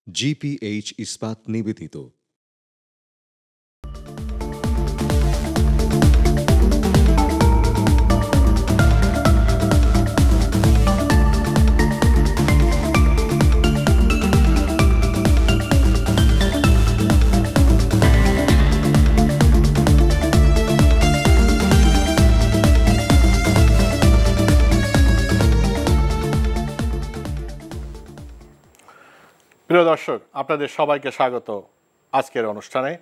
GPH ইস্পাত নিবেদিত। প্রিয় দর্শক, আপনাদের সবাইকে স্বাগত আজকের অনুষ্ঠানে।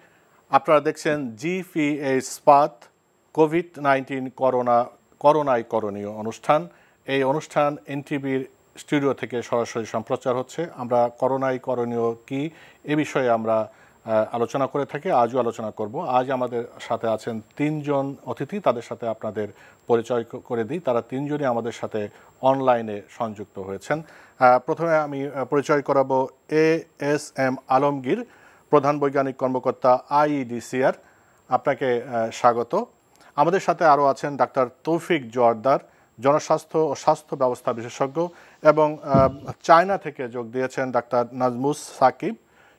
আপনারা দেখছেন জিপিএইচ ইস্পাত কোভিড-19 করোনায় করণীয় অনুষ্ঠান। এই অনুষ্ঠান এনটিভির স্টুডিও থেকে সরাসরি সম্প্রচার হচ্ছে। আমরা করোনায় করণীয় কি এ বিষয়ে আমরা আলোচনা করে থাকি, আজও আলোচনা করব। আজ আমাদের সাথে আছেন তিনজন অতিথি, তাদের সাথে আপনাদের পরিচয় করে দিই। তারা তিনজনই আমাদের সাথে অনলাইনে সংযুক্ত হয়েছেন। প্রথমে আমি পরিচয় করাবো এএসএম আলমগীর, প্রধান বৈজ্ঞানিক কর্মকর্তা আইইডিসিআর। আপনাকে স্বাগত। আমাদের সাথে আরও আছেন ডাক্তার তৌফিক জোয়ারদার, জনস্বাস্থ্য ও স্বাস্থ্য ব্যবস্থা বিশেষজ্ঞ, এবং চায়না থেকে যোগ দিয়েছেন ডাক্তার নাজমুস সাকিব,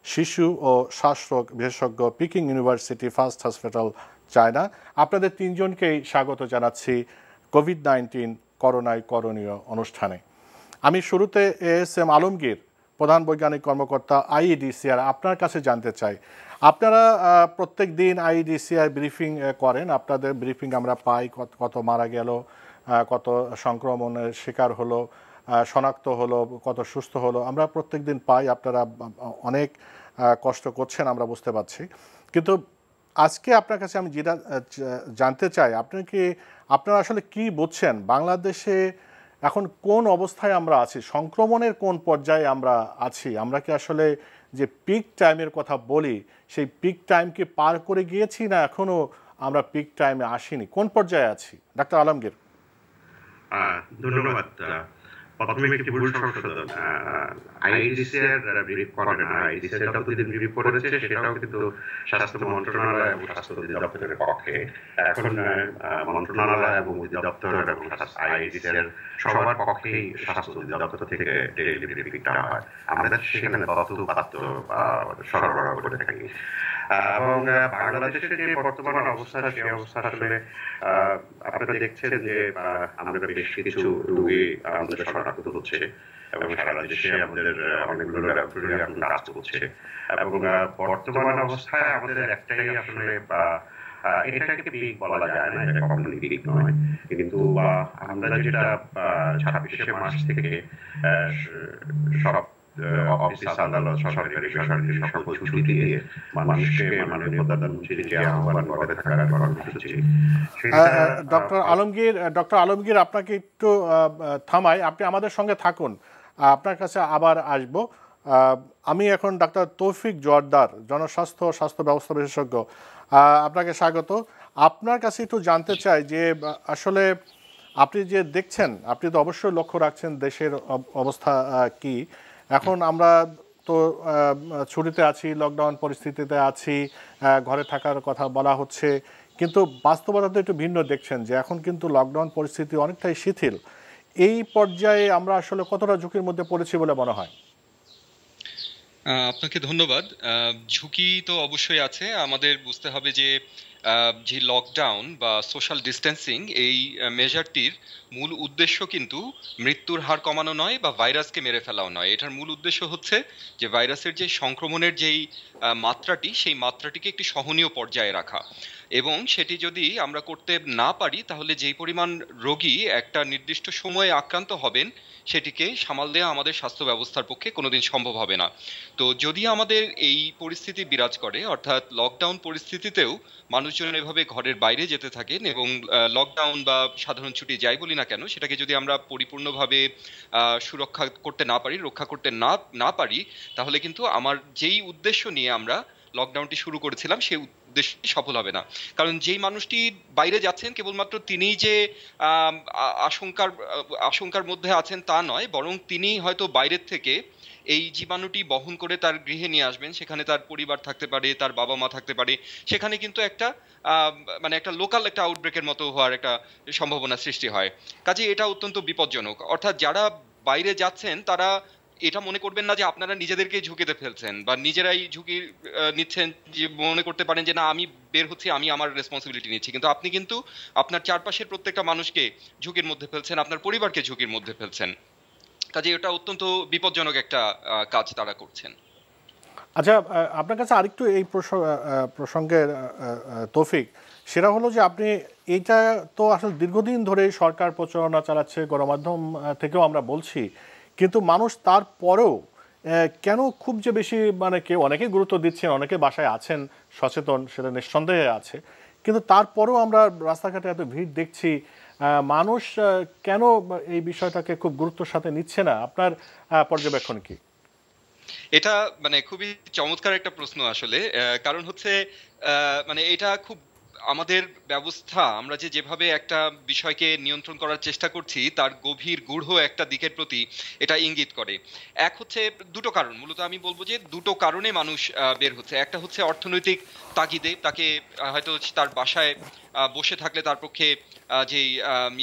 শিশু ও শ্বাসরোগ বিশেষজ্ঞ, Peking university first hospital, China. আপনাদের তিনজনকেই স্বাগত জানাচ্ছি কোভিড-19 করোনায় করণীয় অনুষ্ঠানে। আমি শুরুতে এএসএম আলমগীর, প্রধান বৈজ্ঞানিক কর্মকর্তা আইইডিসিআর, আপনার কাছে জানতে চাই, আপনারা প্রত্যেক দিন আইইডিসিআর ব্রিফিং করেন। আপনাদের ব্রিফিং আমরা পাই, কত মারা গেল, কত সংক্রমণের শিকার হলো, শনাক্ত হলো, কত সুস্থ হলো, আমরা প্রত্যেক দিন পাই। আপনারা অনেক কষ্ট করছেন, আমরা বুঝতে পারছি। কিন্তু আজকে আপনার কাছে আমি যেটা জানতে চাই, আপনারা আসলে কি বুঝছেন বাংলাদেশে এখন কোন অবস্থায় আমরা আছি, সংক্রমণের কোন পর্যায়ে আমরা আছি? আমরা কি আসলে যে পিক টাইমের কথা বলি, সেই পিক টাইমকে পার করে গিয়েছি, না এখনো আমরা পিক টাইমে আসিনি? কোন পর্যায়ে আছি, ডাক্তার আলমগীর? ধন্যবাদ। প্রথমে একটি ভুল সংশোধন, আইইডিসিআর ব্রিফ করে না, আইইডিসিআর ব্রিফ করেছে সেটাও কিন্তু স্বাস্থ্য মন্ত্রণালয় এবং স্বাস্থ্য অধিদপ্তরের পক্ষে। এখন মন্ত্রণালয় এবং অধিদপ্তর এবং আইইডিসিআর সবার পক্ষেই স্বাস্থ্য অধিদপ্তর থেকে ডেইলি ব্রিফিংটা হয়। আমাদের সেখানে তথ্য উপাত্ত সরবরাহ করে থাকি। এবং বাংলাদেশের যে বর্তমান অবস্থা, সেই অবস্থা আসলে আপনারা দেখছেন যে আমরা বেশ কিছু রোগী আমাদের শনাক্ত হচ্ছে এবং সারা দেশে আমাদের অনেকগুলো ল্যাবরেটরি এখন কাজ করছে। এবং বর্তমান অবস্থায় আমাদের একটাই আসলে এটাকে পিক বলা যায় না, এটা কখনোই পিক নয়। কিন্তু আমরা যেটা 26শে মার্চ থেকে সব অফিস আদালত, সরকারি বেসরকারি সকল ছুটি দিয়ে মানুষকে মাননীয় প্রধানমন্ত্রীর যে আহ্বান করে থাকার কর্মসূচি। ডক্টর আলমগীর, আপনাকে একটু থামাই, আপনি আমাদের সঙ্গে থাকুন, আপনার কাছে আবার আসব। আমি এখন ডাক্তার তৌফিক জোয়ারদার, জনস্বাস্থ্য ও স্বাস্থ্য ব্যবস্থা বিশেষজ্ঞ, আপনাকে স্বাগত। আপনার কাছে একটু জানতে চাই যে আসলে আপনি যে দেখছেন, আপনি তো অবশ্যই লক্ষ্য রাখছেন দেশের অবস্থা কি। এখন আমরা তো ছুটিতে আছি, লকডাউন পরিস্থিতিতে আছি, ঘরে থাকার কথা বলা হচ্ছে, কিন্তু বাস্তবতা তো একটু ভিন্ন দেখছেন যে এখন কিন্তু লকডাউন পরিস্থিতি অনেকটাই শিথিল। এই পর্যায়ে আমরা আসলে কতটা ঝুঁকির মধ্যে পড়েছি বলে মনে হয়? আপনাকে ধন্যবাদ। ঝুঁকি তো অবশ্যই আছে। আমাদের বুঝতে হবে যে যে লকডাউন বা সোশ্যাল ডিস্টেন্সিং, এই মেজারটির মূল উদ্দেশ্য কিন্তু মৃত্যুর হার কমানো নয় বা ভাইরাসকে মেরে ফেলাও নয়। এটার মূল উদ্দেশ্য হচ্ছে যে ভাইরাসের যে সংক্রমণের যেই মাত্রাটি, সেই মাত্রাটিকে একটি সহনীয় পর্যায়ে রাখা। এবং সেটি যদি আমরা করতে না পারি, তাহলে যেই পরিমাণ রোগী একটা নির্দিষ্ট সময়ে আক্রান্ত হবেন, সেটিকে সামাল দেওয়া আমাদের স্বাস্থ্য ব্যবস্থার পক্ষে কোনোদিন সম্ভব হবে না। তো যদি আমাদের এই পরিস্থিতি বিরাজ করে, অর্থাৎ লকডাউন পরিস্থিতিতেও মানুষজন এভাবে ঘরের বাইরে যেতে থাকেন এবং লকডাউন বা সাধারণ ছুটি যাই বলি না কেন, সেটাকে যদি আমরা পরিপূর্ণভাবে সুরক্ষা করতে না পারি, রক্ষা করতে না পারি, তাহলে কিন্তু আমার যেই উদ্দেশ্য নিয়ে আমরা লকডাউনটি শুরু করেছিলাম, সেই উদ্দেশ্য সফল হবে না। কারণ যেই মানুষটি বাইরে যাচ্ছেন, কেবলমাত্র তিনি যে আশঙ্কার মধ্যে আছেন তা নয়, বরং তিনি হয়তো বাইরের থেকে এই জীবাণুটি বহন করে তার গৃহে নিয়ে আসবেন। সেখানে তার পরিবার থাকতে পারে, তার বাবা মা থাকতে পারে। সেখানে কিন্তু একটা একটা লোকাল একটা আউটব্রেকের মতো হওয়ার একটা সম্ভাবনা সৃষ্টি হয়। কাজে এটা অত্যন্ত বিপজ্জনক। অর্থাৎ যারা বাইরে যাচ্ছেন, তারা এটা মনে করবেন না যে আপনারা নিজেদেরকে ঝুঁকিতে ফেলছেন বা নিজেরাই ঝুঁকি নিচ্ছেন, যে মনে করতে পারেন যে না আমি বের হচ্ছি, আমি আমার রেসপন্সিবিলিটি নিচ্ছি, কিন্তু আপনি কিন্তু আপনার চারপাশের প্রত্যেকটা মানুষকে ঝুঁকির মধ্যে ফেলছেন, আপনার পরিবারকে ঝুঁকির মধ্যে ফেলছেন। কাজে এটা অত্যন্ত বিপজ্জনক একটা কাজ তারা করছেন। আচ্ছা, আপনার কাছে আরেকটু এই প্রসঙ্গের তৌফিক, সেটা হলো যে আপনি এইটা তো আসলে দীর্ঘদিন ধরে সরকার প্রচারণা চালাচ্ছে, গণমাধ্যম থেকেও আমরা বলছি, কিন্তু মানুষ তারপরেও কেন খুব যে বেশি, মানে কেউ অনেকেই গুরুত্ব দিচ্ছেন, অনেকে বাসায় আছেন সচেতন, সেটা নিঃসন্দেহে আছে, কিন্তু তারপরেও আমরা রাস্তাঘাটে এত ভিড় দেখছি, মানুষ কেন এই বিষয়টাকে খুব গুরুত্বের সাথে নিচ্ছে না? আপনার পর্যবেক্ষণ কি? এটা মানে খুবই চমৎকার একটা প্রশ্ন আসলে। কারণ হচ্ছে মানে এটা খুব আমাদের ব্যবস্থা, আমরা যেভাবে একটা বিষয়কে নিয়ন্ত্রণ করার চেষ্টা করছি তার গভীর গূঢ় একটা দিকের প্রতি এটা ইঙ্গিত করে। এক হচ্ছে দুটো কারণ, মূলত আমি বলবো যে দুটো কারণে মানুষ বের হচ্ছে। একটা হচ্ছে অর্থনৈতিক তাগিদে, তাকে হয়তো তার বাসায় বসে থাকলে তার পক্ষে যেই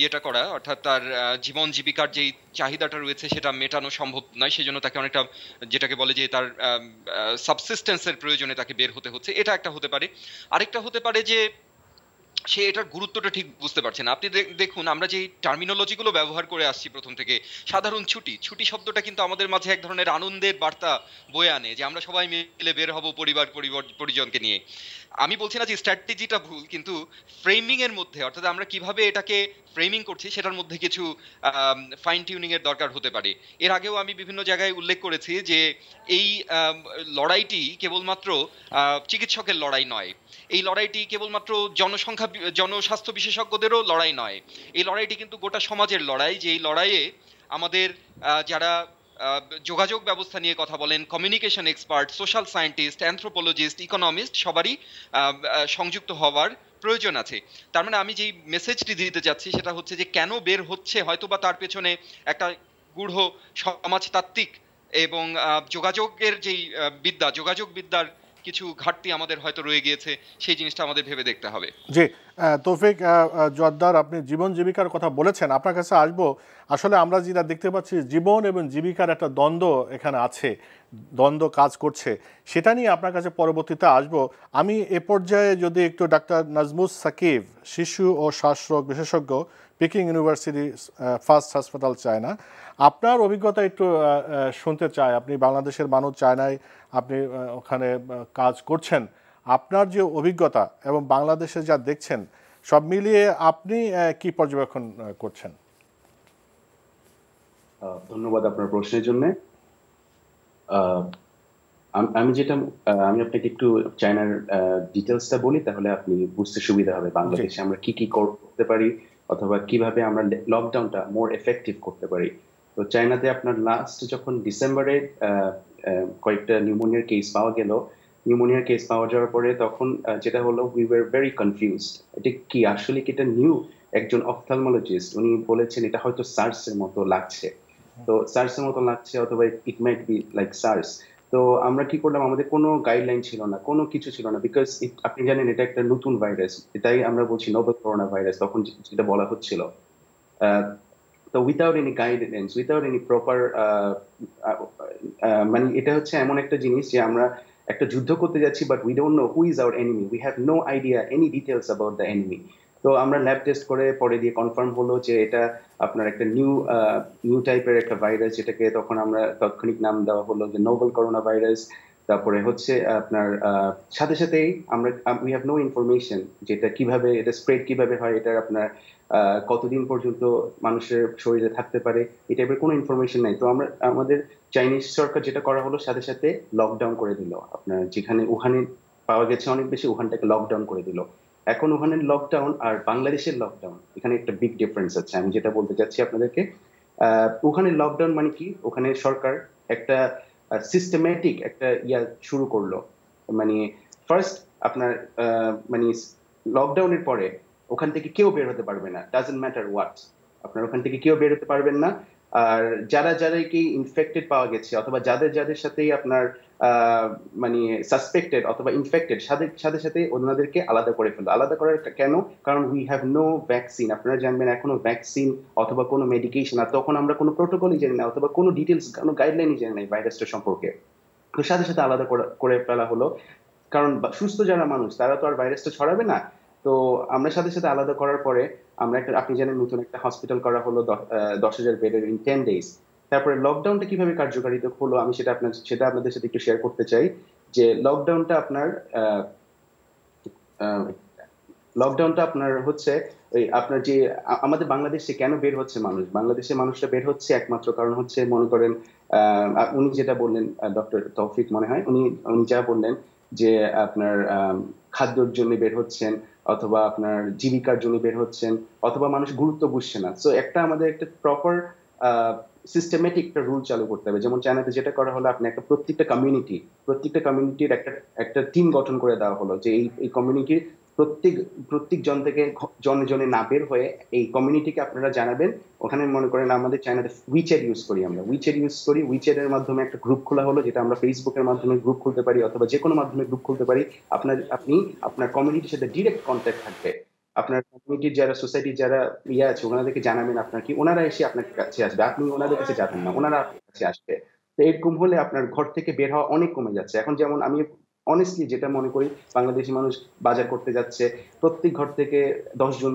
ইয়েটা করা, অর্থাৎ তার জীবন জীবিকার যেই চাহিদাটা রয়েছে সেটা মেটানো সম্ভব নয়, সেজন্য তাকে অনেকটা যেটাকে বলে যে তার সাবসিস্টেন্সের প্রয়োজনে তাকে বের হতে হচ্ছে, এটা একটা হতে পারে। আরেকটা হতে পারে যে সে এটার গুরুত্বটা ঠিক বুঝতে পারছে না। আপনি দেখুন আমরা যে টার্মিনোলজি গুলো ব্যবহার করে আসছি প্রথম থেকে, সাধারণ ছুটি, ছুটি শব্দটা কিন্তু আমাদের মাঝে এক ধরনের আনন্দের বার্তা বয়ে আনে, যে আমরা সবাই মিলে বের হব পরিজনকে নিয়ে। আমি বলছি না যে স্ট্র্যাটেজিটা ভুল, কিন্তু ফ্রেমিং এর মধ্যে, অর্থাৎ আমরা কিভাবে এটাকে ফ্রেমিং করছি সেটার মধ্যে কিছু ফাইন টিউনিং এর দরকার হতে পারে। এর আগেও আমি বিভিন্ন জায়গায় উল্লেখ করেছি যে এই লড়াইটি কেবলমাত্র চিকিৎসকের লড়াই নয়, এই লড়াইটি কেবলমাত্র জনস্বাস্থ্য বিশেষজ্ঞদেরও লড়াই নয়, এই লড়াইটি কিন্তু গোটা সমাজের লড়াই, যে এই লড়াইয়ে আমাদের যারা যোগাযোগ ব্যবস্থা নিয়ে কথা বলেন, communication expert, social scientist, anthropologist, economist, সবারই সংযুক্ত হওয়ার প্রয়োজন আছে। তার মানে আমি যেই মেসেজটি দিতে যাচ্ছি সেটা হচ্ছে যে কেন বের হচ্ছে, হয়তোবা তার পেছনে একটা গূঢ় সমাজতাত্ত্বিক এবং যোগাযোগের যেই যোগাযোগ বিদ্যার কিছু ঘাটতি আমাদের হয়তো রয়ে গিয়েছে, সেই জিনিসটা আমাদের ভেবে দেখতে হবে। জি, তৌফিক জোয়াদ্দার, আপনি জীবন জীবিকার কথা বলেছেন, আপনার কাছে আসবো। আসলে আমরা যেটা দেখতে পাচ্ছি, জীবন এবং জীবিকার একটা দ্বন্দ্ব এখানে আছে, দ্বন্দ্ব কাজ করছে, সেটা নিয়ে আপনার কাছে পরবর্তীতে আসবো। আমি এ পর্যায়ে যদি একটু ডাক্তার নাজমুস সাকিব, শিশু ও শ্বাসরোগ বিশেষজ্ঞ, পিকিং ইউনিভার্সিটি ফার্স্ট হাসপাতাল চায়না, আপনার অভিজ্ঞতা একটু শুনতে চাই। আপনি বাংলাদেশের মানুষ, চায়নায় আপনি ওখানে কাজ করছেন, আপনার যে অভিজ্ঞতা এবং বাংলাদেশে যা দেখছেন, সব মিলিয়ে আপনি কি পর্যবেক্ষণ করছেন? ধন্যবাদ আপনার প্রশ্নের জন্য। আমি আপনাকে একটু চায়নার ডিটেলসটা বলি, তাহলে আপনি বুঝতে সুবিধা হবে বাংলাদেশে আমরা কি কি করতে পারি, অথবা কিভাবে আমরা লকডাউনটা মোর এফেক্টিভ করতে পারি। তো চায়নাতে আপনার লাস্ট যখন ডিসেম্বরে কয়েকটা নিউমোনিয়ার কেস পাওয়া গেল, নিউমোনিয়ার কেস পাওয়া যাওয়ার পরে তখন যেটা হলো, উই ওয়ার ভেরি কনফিউজড, এটা কি আসলে কি এটা নিউ। একজন অপথ্যালমোলজিস্ট উনি বলেছেন এটা হয়তো সার্স এর মতো লাগছে, তো সার্স এর মতো লাগছে, অথবা ইট মাইট বি লাইক সার্স। তো আমরা কি করলাম, আমাদের কোনো গাইডলাইন ছিল না, কোনো কিছু ছিল না, বিকজ আপনি জানেন এটা একটা নতুন ভাইরাস, এটাই আমরা বলছি নোভেল করোনা ভাইরাস, তখন যেটা বলা হচ্ছিল। তো without any guidance, without any proper, মানে এটা হচ্ছে এমন একটা জিনিস যে আমরা একটা যুদ্ধ করতে যাচ্ছি, but we don't know who is our enemy, we have no idea any details about the enemy. তো আমরা ল্যাব টেস্ট করে পরে দিয়ে কনফার্ম হলো যে এটা আপনার একটা নিউ টাইপের একটা ভাইরাস, যেটাকে তখন আমরা তাৎক্ষণিক নাম দেওয়া হলো যে নোভেল করোনা ভাইরাস। তারপরে হচ্ছে আপনার সাথে সাথেই আমরা উই হ্যাভ নো ইনফরমেশন যেটা কিভাবে, এটা স্প্রেড কিভাবে হয়, এটার আপনার কতদিন পর্যন্ত মানুষের শরীরে থাকতে পারে, এই টাইপের কোনো ইনফরমেশন নাই। তো আমাদের চাইনিজ সরকার যেটা করা হলো, সাথে সাথে লকডাউন করে দিল। আপনার যেখানে উহানে পাওয়া গেছে অনেক বেশি, উহানটাকে লকডাউন করে দিল। এখন ওখানের লকডাউন আর বাংলাদেশের লকডাউন, এখানে একটা বিগ ডিফারেন্স আছে। আমি যেটা বলতে চাচ্ছি আপনাদেরকে, ওখানে লকডাউন মানে কি, ওখানে সরকার একটা সিস্টেমেটিক একটা শুরু করলো। মানে ফার্স্ট আপনার মানে লকডাউনের পরে ওখান থেকে কেউ বের হতে পারবে না, ডাজন্ট ম্যাটার হোয়াট, আপনার ওখান থেকে কেউ বের হতে পারবেন না। আর যারা যারাই ইনফেক্টেড পাওয়া গেছে অথবা যাদের সাথেই আপনার মানে সাসপেক্টেড অথবা ইনফেক্টেড সাথে সাথে ওনাদেরকে আলাদা করে ফেললো। আলাদা করার কেন? কারণ উই হ্যাভ নো ভ্যাকসিন। আপনারা জানবেন এখনো ভ্যাকসিন অথবা কোনো মেডিকেশন, আর তখন আমরা কোনো প্রোটোকলই জানি না অথবা কোনো ডিটেলস, কোনো গাইডলাইনই জানি না ভাইরাসটা সম্পর্কে। তো সাথে সাথে আলাদা করে ফেলা হলো, কারণ সুস্থ যারা মানুষ তারা তো আর ভাইরাসটা ছড়াবে না। তো আমরা সাথে সাথে আলাদা করার পরে আমরা আপনি জানেন নতুন একটা হসপিটাল করা হলো 10,000 বেডের ইন 10 days। তারপরে লকডাউনটা কিভাবে কার্যকারিতা হলো আমি সেটা আপনাদের সাথে একটু শেয়ার করতে চাই। যে লকডাউনটা আপনার হচ্ছে আপনার যে আমাদের বাংলাদেশে কেন বের হচ্ছে মানুষ, বাংলাদেশের মানুষটা বের হচ্ছে একমাত্র কারণ হচ্ছে, মনে করেন উনি যেটা বললেন, ডক্টর তৌফিক মনে হয়, উনি যা বললেন যে আপনার খাদ্যর জন্য বের হচ্ছেন অথবা আপনার জীবিকার জন্য বের হচ্ছেন অথবা মানুষ গুরুত্ব বুঝছে না। সো আমাদের একটা প্রপার সিস্টেমেটিক একটা রুল চালু করতে হবে। যেমন চায়নাতে যেটা করা হলো, আপনি প্রত্যেকটা কমিউনিটির একটা টিম গঠন করে দেওয়া হলো, যে এই কমিউনিটির প্রত্যেক জন থেকে জনে না বের হয়ে এই কমিউনিটিকে আপনারা জানাবেন। ওখানে মনে করেন আমাদের চায়নাতে উইচ্যাট ইউজ করি, উইচ্যাটের মাধ্যমে একটা গ্রুপ খোলা হলো, যেটা আমরা ফেসবুকের মাধ্যমে গ্রুপ খুলতে পারি অথবা যে কোনো মাধ্যমে গ্রুপ খুলতে পারি। আপনি আপনার কমিউনিটির সাথে ডিরেক্ট কন্ট্যাক্ট থাকবে। আপনার কমিউনিটির যারা সোসাইটির যারা আছে ওনাদেরকে জানাবেন আপনার কি, ওনারা এসে আপনার কাছে আসবে, আপনি ওনাদের কাছে যাবেন না, ওনারা আপনার কাছে আসবে। তো এরকম হলে আপনার ঘর থেকে বের হওয়া অনেক কমে যাচ্ছে। এখন যেমন আমি অনেস্টলি যেটা মনে করি, বাংলাদেশি মানুষ বাজার করতে যাচ্ছে, প্রত্যেক ঘর থেকে 10 জন,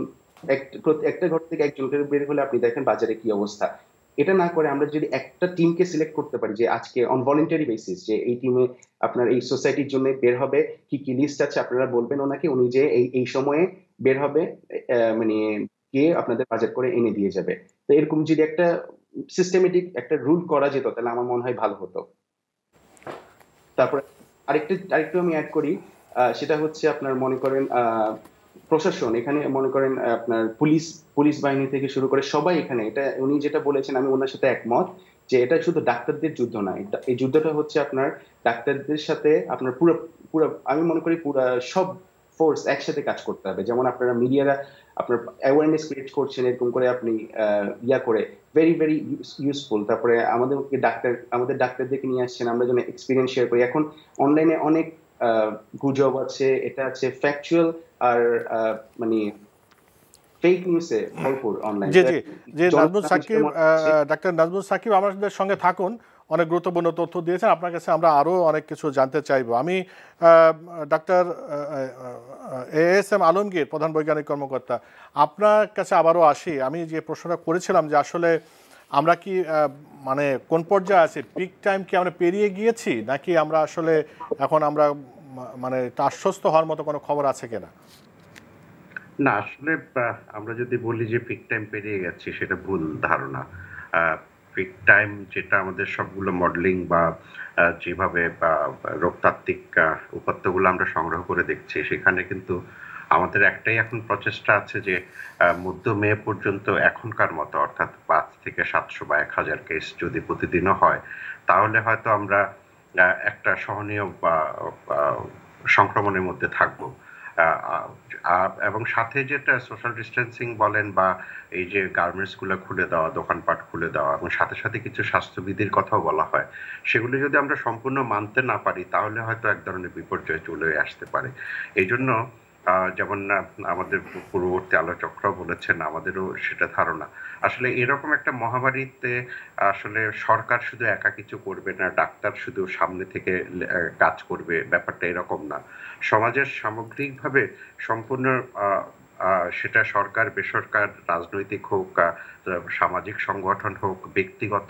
একটা ঘর থেকে একজন করে বের হলে আপনি দেখেন বাজারে কি অবস্থা। এটা না করে আমরা যদি একটা টিমকে সিলেক্ট করতে পারি যে আজকে অন ভলেন্টারি বেসিস, যে এই টিমে আপনার এই সোসাইটির জন্য বের হবে, কি কি লিস্ট আছে আপনারা বলবেন ওনাকে, উনি যে এই সময়ে বের হবে মানে গিয়ে আপনাদের বাজার করে এনে দিয়ে যাবে। তো এরকম যদি একটা সিস্টেমেটিক একটা রুল করা যেত তাহলে আমার মনে হয় ভালো হতো। তারপরে আরেকটু আমি অ্যাড করি, সেটা হচ্ছে আপনার মনে করেন প্রশাসন, এখানে মনে করেন আপনার পুলিশ বাহিনী থেকে শুরু করে সবাই এখানে, এটা উনি যেটা বলেছেন আমি ওনার সাথে একমত, যে এটা শুধু ডাক্তারদের যুদ্ধ না, এই যুদ্ধটা হচ্ছে আপনার ডাক্তারদের সাথে আপনার পুরো আমি মনে করি পুরো সব ফোর্স একসাথে কাজ করতে হবে। যেমন আপনারা মিডিয়ারা আপনার অ্যাওয়ারনেস ক্রিয়েট করছেন, এরকম করে আপনি করে ভেরি ভেরি ইউজফুল। তারপরে আমাদের ডাক্তারদেরকে নিয়ে আসছেন, আমরা যেন এক্সপিরিয়েন্স শেয়ার করি। এখন অনলাইনে অনেক গুজব আছে, এটা আছে ফ্যাকচুয়াল আর মানে ফেক নিউজে ভরপুর অনলাইন। জি নাজমুল সাকিব, ডাক্তার নাজমুল সাকিব আমাদের সঙ্গে থাকুন, অনেক গুরুত্বপূর্ণ তথ্য দিয়েছেন। আপনার কাছে আমরা আরও অনেক কিছু জানতে চাইব। আমি ডাক্তার ASM আলমগীর, প্রধান বৈজ্ঞানিক কর্মকর্তা, আপনার কাছে আবারও আসি। আমি যে প্রশ্নটা করেছিলাম যে আসলে আমরা কি মানে কোন পর্যায়ে আছি, পিক টাইম কি আমরা পেরিয়ে গিয়েছি নাকি আমরা আসলে এখন আমরা মানে আশ্বস্ত হওয়ার মতো কোনো খবর আছে কিনা? না, আসলে আমরা যদি বলি যে পিক টাইম পেরিয়ে গেছি সেটা ভুল ধারণা। পিক টাইম যেটা আমাদের সবগুলো মডেলিং বা যেভাবে রোগতাত্ত্বিক উপাত্তগুলো আমরা সংগ্রহ করে দেখছি, সেখানে কিন্তু আমাদের একটাই এখন প্রচেষ্টা আছে যে মধ্য মে পর্যন্ত এখনকার মতো অর্থাৎ 5 থেকে 700 বা 1000 কেস যদি প্রতিদিনও হয়, তাহলে হয়তো আমরা একটা সহনীয় বা সংক্রমণের মধ্যে থাকবো। এবং সাথে যেটা সোশ্যাল ডিস্টেন্সিং বলেন বা এই যে গার্মেন্টস গুলো খুলে দেওয়া, দোকানপাট খুলে দেওয়া, এবং সাথে সাথে কিছু স্বাস্থ্যবিধির কথাও বলা হয়, সেগুলি যদি আমরা সম্পূর্ণ মানতে না পারি তাহলে হয়তো এক ধরনের বিপর্যয় চলে আসতে পারে। এই জন্য যেমন আমাদের পূর্ববর্তী আলোচকরাও বলেছেন, আমাদেরও সেটা ধারণা, আসলে এরকম একটা মহামারীতে আসলে সরকার শুধু একা কিছু করবে না, ডাক্তার শুধু সামনে থেকে কাজ করবে, ব্যাপারটা এরকম না। সমাজের সামগ্রিকভাবে সম্পূর্ণ সেটা সরকার, বেসরকার, রাজনৈতিক হোক, সামাজিক সংগঠন হোক, ব্যক্তিগত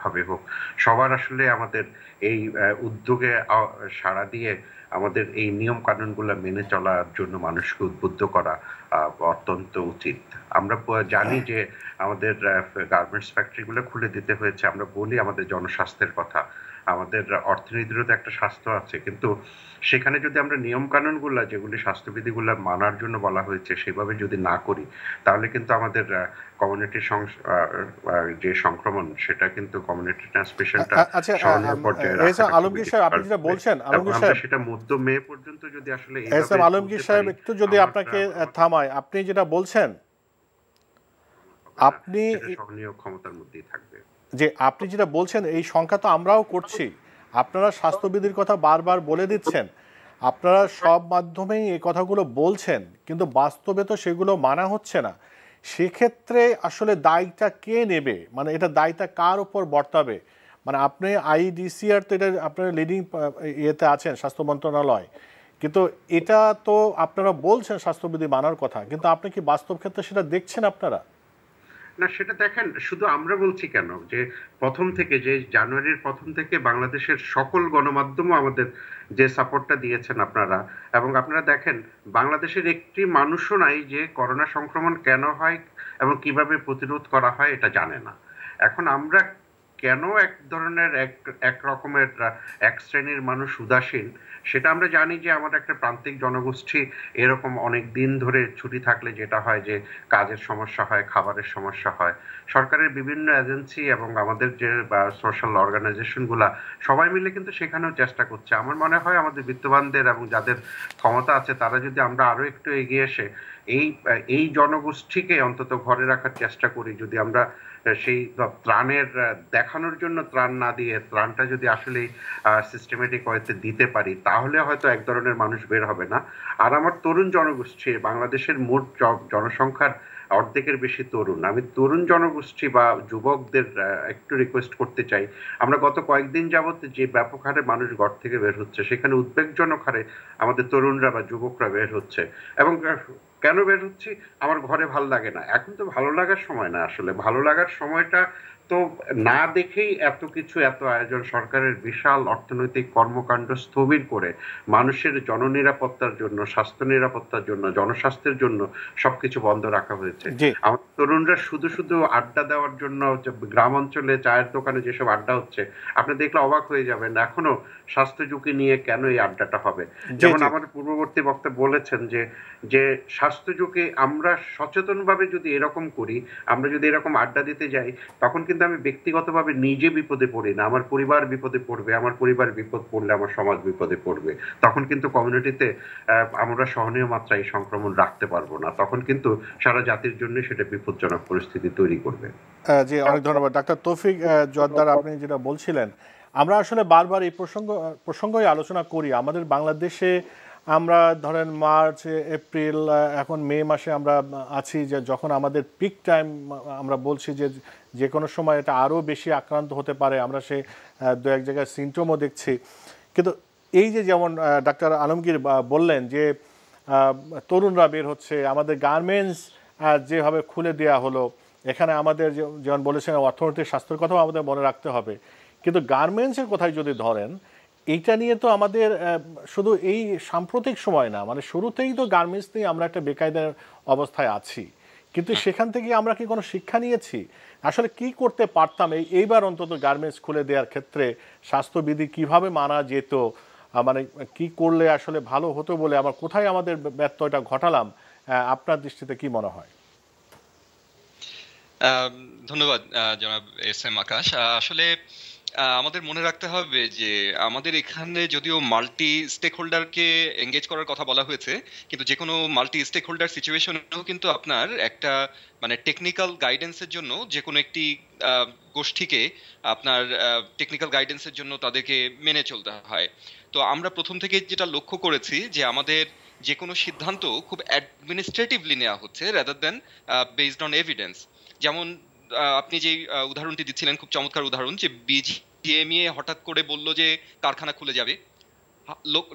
ভাবে হোক, সবার আসলে আমাদের এই উদ্যোগে সাড়া দিয়ে আমাদের এই নিয়ম কানুনগুলো মেনে চলার জন্য মানুষকে উদ্বুদ্ধ করা অত্যন্ত উচিত। আমরা জানি যে আমাদের গার্মেন্টস ফ্যাক্টরিগুলো খুলে দিতে হয়েছে, আমরা বলি আমাদের জনস্বাস্থ্যের কথা, আমাদের অর্থনীতিরও তো একটা স্বাস্থ্য আছে, কিন্তু সেখানে যদি আমরা নিয়ম কানুনগুলো, যেগুলি স্বাস্থ্যবিধিগুলো মানার জন্য বলা হয়েছে, সেভাবে যদি না করি, তাহলে কিন্তু আমাদের কমিউনিটি যে সংক্রমণ, সেটা কিন্তু কমিউনিটি ট্রান্সমিশনটা সহনীয় পর্যায়ে আলমগীর সাহেব, আপনি যেটা বলছেন, আলমগীর সাহেব, সেটা মধ্য মে পর্যন্ত যদি আসলে আলমগীর সাহেব একটু যদি আপনাকে থামায়, আপনি যেটা বলছেন আপনি সেটা সহনীয় ক্ষমতার মধ্যেই থাকবে। যে আপনি যেটা বলছেন এই সংখ্যা তো আমরাও করছি, আপনারা স্বাস্থ্যবিধির কথা বারবার বলে দিচ্ছেন, আপনারা সব মাধ্যমেই এই কথাগুলো বলছেন, কিন্তু বাস্তবে তো সেগুলো মানা হচ্ছে না। সেক্ষেত্রে আসলে দায়টা কে নেবে, মানে এটা দায়টা কার উপর বর্তাবে? মানে আপনি আইডিসিআর তো এটা আপনার লিডিং ইয়েতে আছেন, স্বাস্থ্য মন্ত্রণালয়, কিন্তু এটা তো আপনারা বলছেন স্বাস্থ্যবিধি মানার কথা, কিন্তু আপনি কি বাস্তব ক্ষেত্রে সেটা দেখছেন আপনারা? না, সেটা দেখেন, শুধু আমরা বলছি কেন, যে প্রথম থেকে, যে জানুয়ারির প্রথম থেকে বাংলাদেশের সকল গণমাধ্যমও আমাদের যে সাপোর্টটা দিয়েছেন আপনারা, এবং আপনারা দেখেন বাংলাদেশের একটি মানুষও নাই যে করোনা সংক্রমণ কেন হয় এবং কিভাবে প্রতিরোধ করা হয় এটা জানে না। এখন আমরা কেন এক ধরনের এক রকমের এক শ্রেণীর মানুষ উদাসীন, সেটা আমরা জানি যে আমাদের একটা প্রান্তিক জনগোষ্ঠী এরকম অনেক দিন ধরে ছুটি থাকলে যেটা হয় যে কাজের সমস্যা হয়, খাবারের সমস্যা হয়। সরকারের বিভিন্ন এজেন্সি এবং আমাদের যে সোশ্যাল অর্গানাইজেশনগুলা সবাই মিলে কিন্তু সেখানেও চেষ্টা করছে। আমার মনে হয় আমাদের বিত্তবানদের এবং যাদের ক্ষমতা আছে তারা যদি আমরা আরো একটু এগিয়ে এসে এই জনগোষ্ঠীকে অন্তত ঘরে রাখার চেষ্টা করি, যদি আমরা সেই ত্রাণের দেখানোর জন্য ত্রাণ না দিয়ে ত্রাণটা যদি আসলে সিস্টেমেটিক ওয়েতে দিতে পারি, তাহলে হয়তো এক ধরনের মানুষ বের হবে না। আর আমার তরুণ জনগোষ্ঠী, বাংলাদেশের মোট জনসংখ্যার অর্ধেকের বেশি তরুণ, আমি তরুণ জনগোষ্ঠী বা যুবকদের একটু রিকোয়েস্ট করতে চাই, আমরা গত কয়েকদিন যাবত যে ব্যাপক হারে মানুষ ঘর থেকে বের হচ্ছে, সেখানে উদ্বেগজনক হারে আমাদের তরুণরা বা যুবকরা বের হচ্ছে। এবং কেন বের হচ্ছি? আমার ঘরে ভালো লাগে না। এখন তো ভালো লাগার সময় না, আসলে ভালো লাগার সময়টা তো না দেখেই এত কিছু, এত আয়োজন, সরকারের বিশাল অর্থনৈতিক কর্মকাণ্ড স্থবির করে মানুষের জননিরাপত্তার জন্য, স্বাস্থ্য নিরাপত্তার জন্য, জনস্বাস্থ্যের জন্য সবকিছু বন্ধ রাখা হয়েছে। আমার তরুণরা শুধু শুধু আড্ডা দেওয়ার জন্য, গ্রাম অঞ্চলে চায়ের দোকানে যেসব আড্ডা হচ্ছে আপনি দেখলে অবাক হয়ে যাবেন, এখনো স্বাস্থ্য ঝুঁকি নিয়ে কেন এই আড্ডাটা হবে। যেমন আমাদের পূর্ববর্তী বক্তা বলেছেন যে স্বাস্থ্য ঝুঁকি আমরা সচেতনভাবে যদি এরকম করি, আমরা যদি এরকম আড্ডা দিতে যাই, তখন কিন্তু আমি ব্যক্তিগতভাবে নিজে বিপদে পড়ি না, আমার পরিবার বিপদে পড়বে, আমার পরিবার বিপদ পড়লে আমার সমাজ বিপদে পড়বে। তখন কিন্তু কমিউনিটিতে আমরা সহনীয় মাত্রায় এই সংক্রমণ রাখতে পারবো না, তখন কিন্তু সারা জাতির জন্য সেটা বিপজ্জনক পরিস্থিতি তৈরি করবে। জি, অনেক ধন্যবাদ ডাক্তার তৌফিক জোয়ারদার। আপনি যেটা বলছিলেন, আমরা আসলে বারবার এই প্রসঙ্গই আলোচনা করি। আমাদের বাংলাদেশে আমরা ধরেন মার্চ, এপ্রিল, এখন মে মাসে আমরা আছি, যে যখন আমাদের পিক টাইম, আমরা বলছি যে কোনো সময় এটা আরও বেশি আক্রান্ত হতে পারে, আমরা সে দু এক জায়গায় সিমটমও দেখছি। কিন্তু এই যে যেমন ডাক্তার আলমগীর বললেন যে তরুণরা বের হচ্ছে, আমাদের গার্মেন্টস যেভাবে খুলে দেওয়া হলো, এখানে আমাদের যেমন বলেছেন অর্থনৈতিক স্বাস্থ্যের কথাও আমাদের মনে রাখতে হবে, কিন্তু গার্মেন্টসের কথাই যদি ধরেন, এইটা নিয়ে তো আমাদের শুধু এই সাম্প্রতিক সময় না, মানে শুরুতেই তো গার্মেন্টস নিয়ে আমরা একটা বেকায়দার অবস্থায় আছি, কিন্তু সেখান থেকে আমরা কি কোনো শিক্ষা নিয়েছি? আসলে কি করতে পারতাম এইবার অন্তত গার্মেন্টস খুলে দেওয়ার ক্ষেত্রে? স্বাস্থ্যবিধি কিভাবে মানা যেত, মানে কি করলে আসলে ভালো হতো বলে আমার কোথায় আমাদের ব্যত্যয়টা ঘটালাম, আপনার দৃষ্টিতে কি মনে হয়? ধন্যবাদ জনাব এস এম আকাশ। আসলে আমাদের মনে রাখতে হবে যে আমাদের এখানে যদিও মাল্টি স্টেক হোল্ডারকে এঙ্গেজ করার কথা বলা হয়েছে, কিন্তু যে কোনো মাল্টি স্টেক হোল্ডার সিচুয়েশনেও কিন্তু আপনার একটা মানে টেকনিক্যাল গাইডেন্সের জন্য যে কোনো একটি গোষ্ঠীকে আপনার টেকনিক্যাল গাইডেন্সের জন্য তাদেরকে মেনে চলতে হয়। তো আমরা প্রথম থেকে যেটা লক্ষ্য করেছি যে আমাদের যে কোনো সিদ্ধান্ত খুব অ্যাডমিনিস্ট্রেটিভলি নেওয়া হচ্ছে rather than based on evidence. যেমন আপনি যে উদাহরণটি দিচ্ছিলেন, খুব চমৎকার উদাহরণ, যে বিজিএমইএ হঠাৎ করে বলল যে কারখানা খুলে যাবে,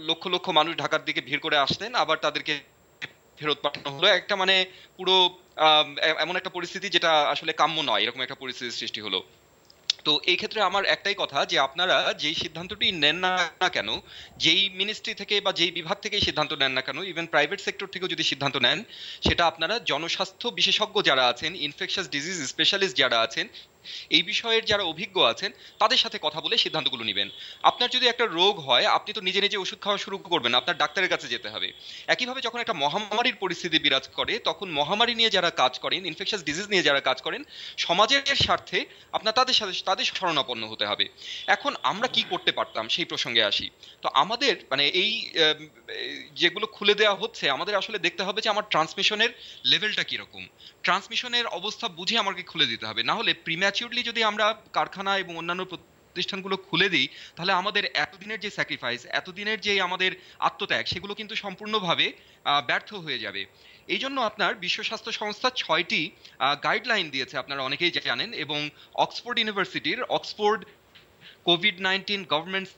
লক্ষ লক্ষ মানুষ ঢাকার দিকে ভিড় করে আসলেন, আবার তাদেরকে ফেরত পাঠানো হলো। একটা মানে পুরো এমন একটা পরিস্থিতি যেটা আসলে কাম্য নয়, এরকম একটা পরিস্থিতির সৃষ্টি হলো। তো এই ক্ষেত্রে আমার একটাই কথা, যে আপনারা যেই সিদ্ধান্তটি নেন না কেন, যেই মিনিস্ট্রি থেকে বা যেই বিভাগ থেকে সিদ্ধান্ত নেন না কেন, ইভেন প্রাইভেট সেক্টর থেকেও যদি সিদ্ধান্ত নেন, সেটা আপনারা জনস্বাস্থ্য বিশেষজ্ঞ যারা আছেন, ইনফেকশাস ডিজিজ স্পেশালিস্ট যারা আছেন, এই বিষয়ের যারা অভিজ্ঞ আছেন তাদের সাথে কথা বলে সিদ্ধান্তগুলো নেবেন। আপনার যদি একটা রোগ হয় আপনি তো নিজে নিজে ওষুধ খাওয়া শুরু করবেন, আপনার ডাক্তারের কাছে যেতে হবে। একইভাবে যখন একটা মহামারীর পরিস্থিতি বিরাজ করে তখন মহামারী নিয়ে যারা কাজ করেন, ইনফেকশাস ডিজিজ নিয়ে যারা কাজ করেন, সমাজের স্বার্থে আপনার তাদের শরণাপন্ন হতে হবে। এখন আমরা কি করতে পারতাম সেই প্রসঙ্গে আসি। তো আমাদের মানে এই যেগুলো খুলে দেওয়া হচ্ছে আমাদের আসলে দেখতে হবে যে আমার ট্রান্সমিশনের লেভেলটা কিরকম, ট্রান্সমিশনের অবস্থা বুঝে আমাকে খুলে দিতে হবে। না হলে প্রিম্যাচিউরলি যদি আমরা কারখানা এবং অন্যান্য প্রতিষ্ঠানগুলো খুলে দিই তাহলে আমাদের এতদিনের যে স্যাক্রিফাইস, এতদিনের যে আমাদের আত্মত্যাগ, সেগুলো কিন্তু সম্পূর্ণভাবে ব্যর্থ হয়ে যাবে। এই জন্য আপনার বিশ্ব স্বাস্থ্য সংস্থা 6টি গাইডলাইন দিয়েছে, আপনারা অনেকেই জানেন, এবং অক্সফোর্ড ইউনিভার্সিটির Oxford COVID-19 government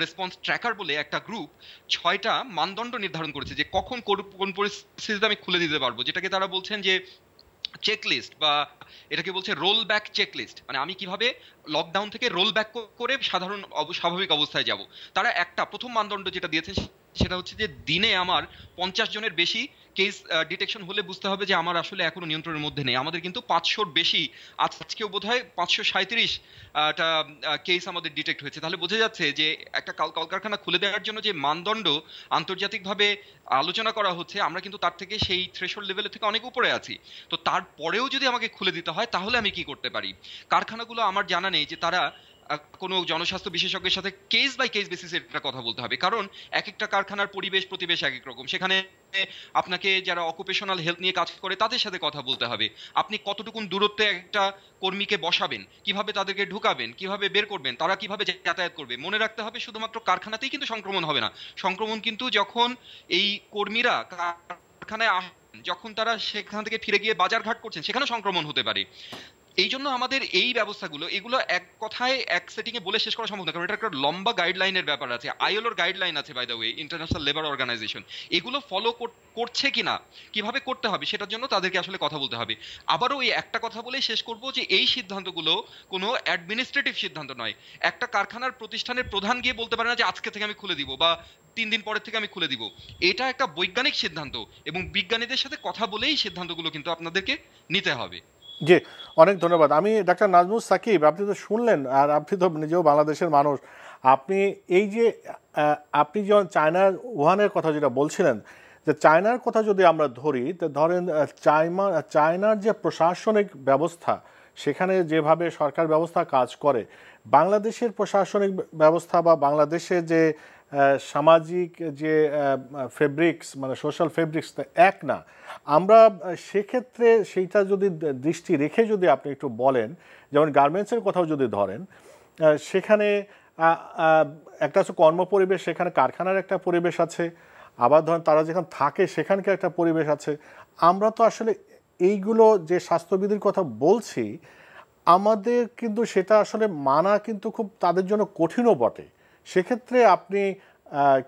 response tracker বলে একটা গ্রুপ 6টা মানদণ্ড নির্ধারণ করেছে যে কখন কোন পরিস্থিতিতে আমি খুলে দিতে পারবো, যেটাকে তারা বলছেন যে চেকলিস্ট, বা এটাকে বলছে রোল ব্যাক চেকলিস্ট। মানে আমি কিভাবে লকডাউন থেকে রোল ব্যাক করে সাধারণ স্বাভাবিক অবস্থায় যাব। তারা একটা প্রথম মানদণ্ড যেটা দিয়েছেন সেটা হচ্ছে যে দিনে আমার 50 জনের বেশি কেস ডিটেকশন হলে বুঝতে হবে যে আমার আসলে এখনো নিয়ন্ত্রণের মধ্যে নেই। আমাদের কিন্তু 500-র বেশি, আজকেও বোধহয় 537টা কেস আমাদের ডিটেক্ট হয়েছে। তাহলে বোঝা যাচ্ছে যে একটা কলকারখানা খুলে দেওয়ার জন্য যে মানদণ্ড আন্তর্জাতিকভাবে আলোচনা করা হচ্ছে, আমরা কিন্তু তার থেকে সেই থ্রেশহোল্ড লেভেলের থেকে অনেক উপরে আছি। তো তারপরেও যদি আমাকে খুলে দিতে হয় তাহলে আমি কি করতে পারি? কারখানাগুলো আমার জানা নেই যে তারা কোনো জনস্বাস্থ্য বিশেষজ্ঞের সাথে কেস বাই কেস বেসিসে এটা কথা বলতে হবে, কারণ এক একটা কারখানার পরিবেশ প্রতিবেশ এক এক রকম। সেখানে আপনাকে যারা অকুপেশনাল হেলথ নিয়ে কাজ করে তাদের সাথে কথা বলতে হবে। আপনি কতটুকুন দূরত্বে একটা কর্মীকে বসাবেন, কিভাবে তাদেরকে ঢুকাবেন, কিভাবে বের করবেন, তারা কিভাবে যাতায়াত করবে। মনে রাখতে হবে শুধুমাত্র কারখানাতেই কিন্তু সংক্রমণ হবে না। সংক্রমণ কিন্তু যখন এই কর্মীরা কারখানায় যখন তারা সেখান থেকে ফিরে গিয়ে বাজারঘাট করছেন সেখানেও সংক্রমণ হতে পারে। এই জন্য আমাদের এই ব্যবস্থাগুলো, এগুলো এক কথায় এক সেটিংয়ে বলে শেষ করা সম্ভব না, কারণ এটা একটা লম্বা গাইডলাইনের ব্যাপার আছে। আইএলওর গাইডলাইন আছে, by the way, international labour organization. এগুলো ফলো করছে কিনা, কিভাবে করতে হবে, সেটার জন্য তাদেরকে আসলে কথা বলতে হবে। আবারও এই একটা কথা বলেই শেষ করব যে এই সিদ্ধান্তগুলো কোনো অ্যাডমিনিস্ট্রেটিভ সিদ্ধান্ত নয়। একটা কারখানার প্রতিষ্ঠানের প্রধান গিয়ে বলতে পারে না যে আজকে থেকে আমি খুলে দিব বা 3 দিন পরের থেকে আমি খুলে দিব। এটা একটা বৈজ্ঞানিক সিদ্ধান্ত এবং বিজ্ঞানীদের সাথে কথা বলেই সিদ্ধান্তগুলো কিন্তু আপনাদেরকে নিতে হবে। জি, অনেক ধন্যবাদ। আমি ডাক্তার নাজমুস সাকিব, আপনি তো শুনলেন, আর আপনি তো নিজেও বাংলাদেশের মানুষ। আপনি এই যে আপনি যখন চায়নার উহানের কথা যেটা বলছিলেন, যে চায়নার কথা যদি আমরা ধরি, তো ধরেন চায়নার যে প্রশাসনিক ব্যবস্থা, সেখানে যেভাবে সরকার ব্যবস্থা কাজ করে, বাংলাদেশের প্রশাসনিক ব্যবস্থা বা বাংলাদেশের যে সামাজিক যে ফেব্রিক্স, মানে সোশ্যাল ফেব্রিক্স এক না। আমরা সেক্ষেত্রে সেইটা যদি দৃষ্টি রেখে যদি আপনি একটু বলেন, যেমন গার্মেন্টসের কথাও যদি ধরেন, সেখানে একটা হচ্ছে কর্মপরিবেশ, সেখানে কারখানার একটা পরিবেশ আছে, আবার ধরেন তারা যেখানে থাকে সেখানকার একটা পরিবেশ আছে। আমরা তো আসলে এইগুলো যে স্বাস্থ্যবিধির কথা বলছি, আমাদের কিন্তু সেটা আসলে মানা কিন্তু খুব তাদের জন্য কঠিনও বটে। সেক্ষেত্রে আপনি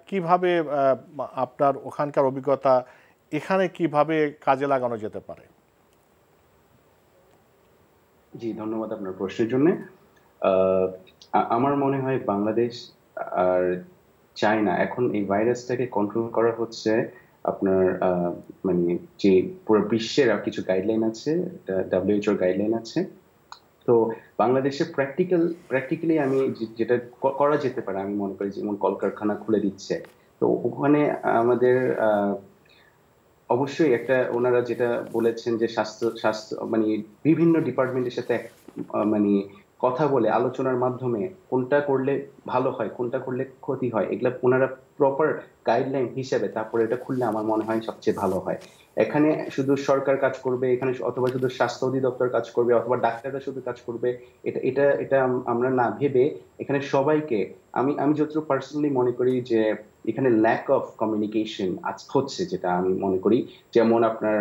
কিভাবে আপনার ওখানকার অভিজ্ঞতা এখানে কিভাবে কাজে লাগানো যেতে পারে? জি, ধন্যবাদ আপনার প্রশ্নের জন্য। আমার মনে হয় বাংলাদেশ আর চায়না এখন এই ভাইরাসটাকে কন্ট্রোল করা হচ্ছে আপনার মানে যে পুরো বিশ্বের কিছু গাইডলাইন আছে, WHO গাইডলাইন আছে। তো বাংলাদেশের প্র্যাকটিক্যালি আমি যেটা করা যেতে পারে আমি মনে করি, যেমন কলকারখানা খুলে দিচ্ছে, তো ওখানে আমাদের অবশ্যই একটা ওনারা যেটা বলেছেন যে স্বাস্থ্য মানে বিভিন্ন ডিপার্টমেন্টের সাথে মানে কথা বলে আলোচনার মাধ্যমে কোনটা করলে ভালো হয়, কোনটা করলে ক্ষতি হয়, এগুলা ওনারা প্রপার গাইডলাইন হিসেবে তারপরে এটা খুললে আমার মনে হয় সবচেয়ে ভালো হয়। এখানে শুধু সরকার কাজ করবে, এখানে অথবা শুধু স্বাস্থ্য অধিদপ্তর কাজ করবে, অথবা ডাক্তাররা শুধু কাজ করবে, এটা আমরা না ভেবে এখানে সবাইকে, আমি যতটুকু পার্সোনালি মনে করি যে এখানে ল্যাক অফ কমিউনিকেশন হচ্ছে, যেটা আমি মনে করি। যেমন আপনার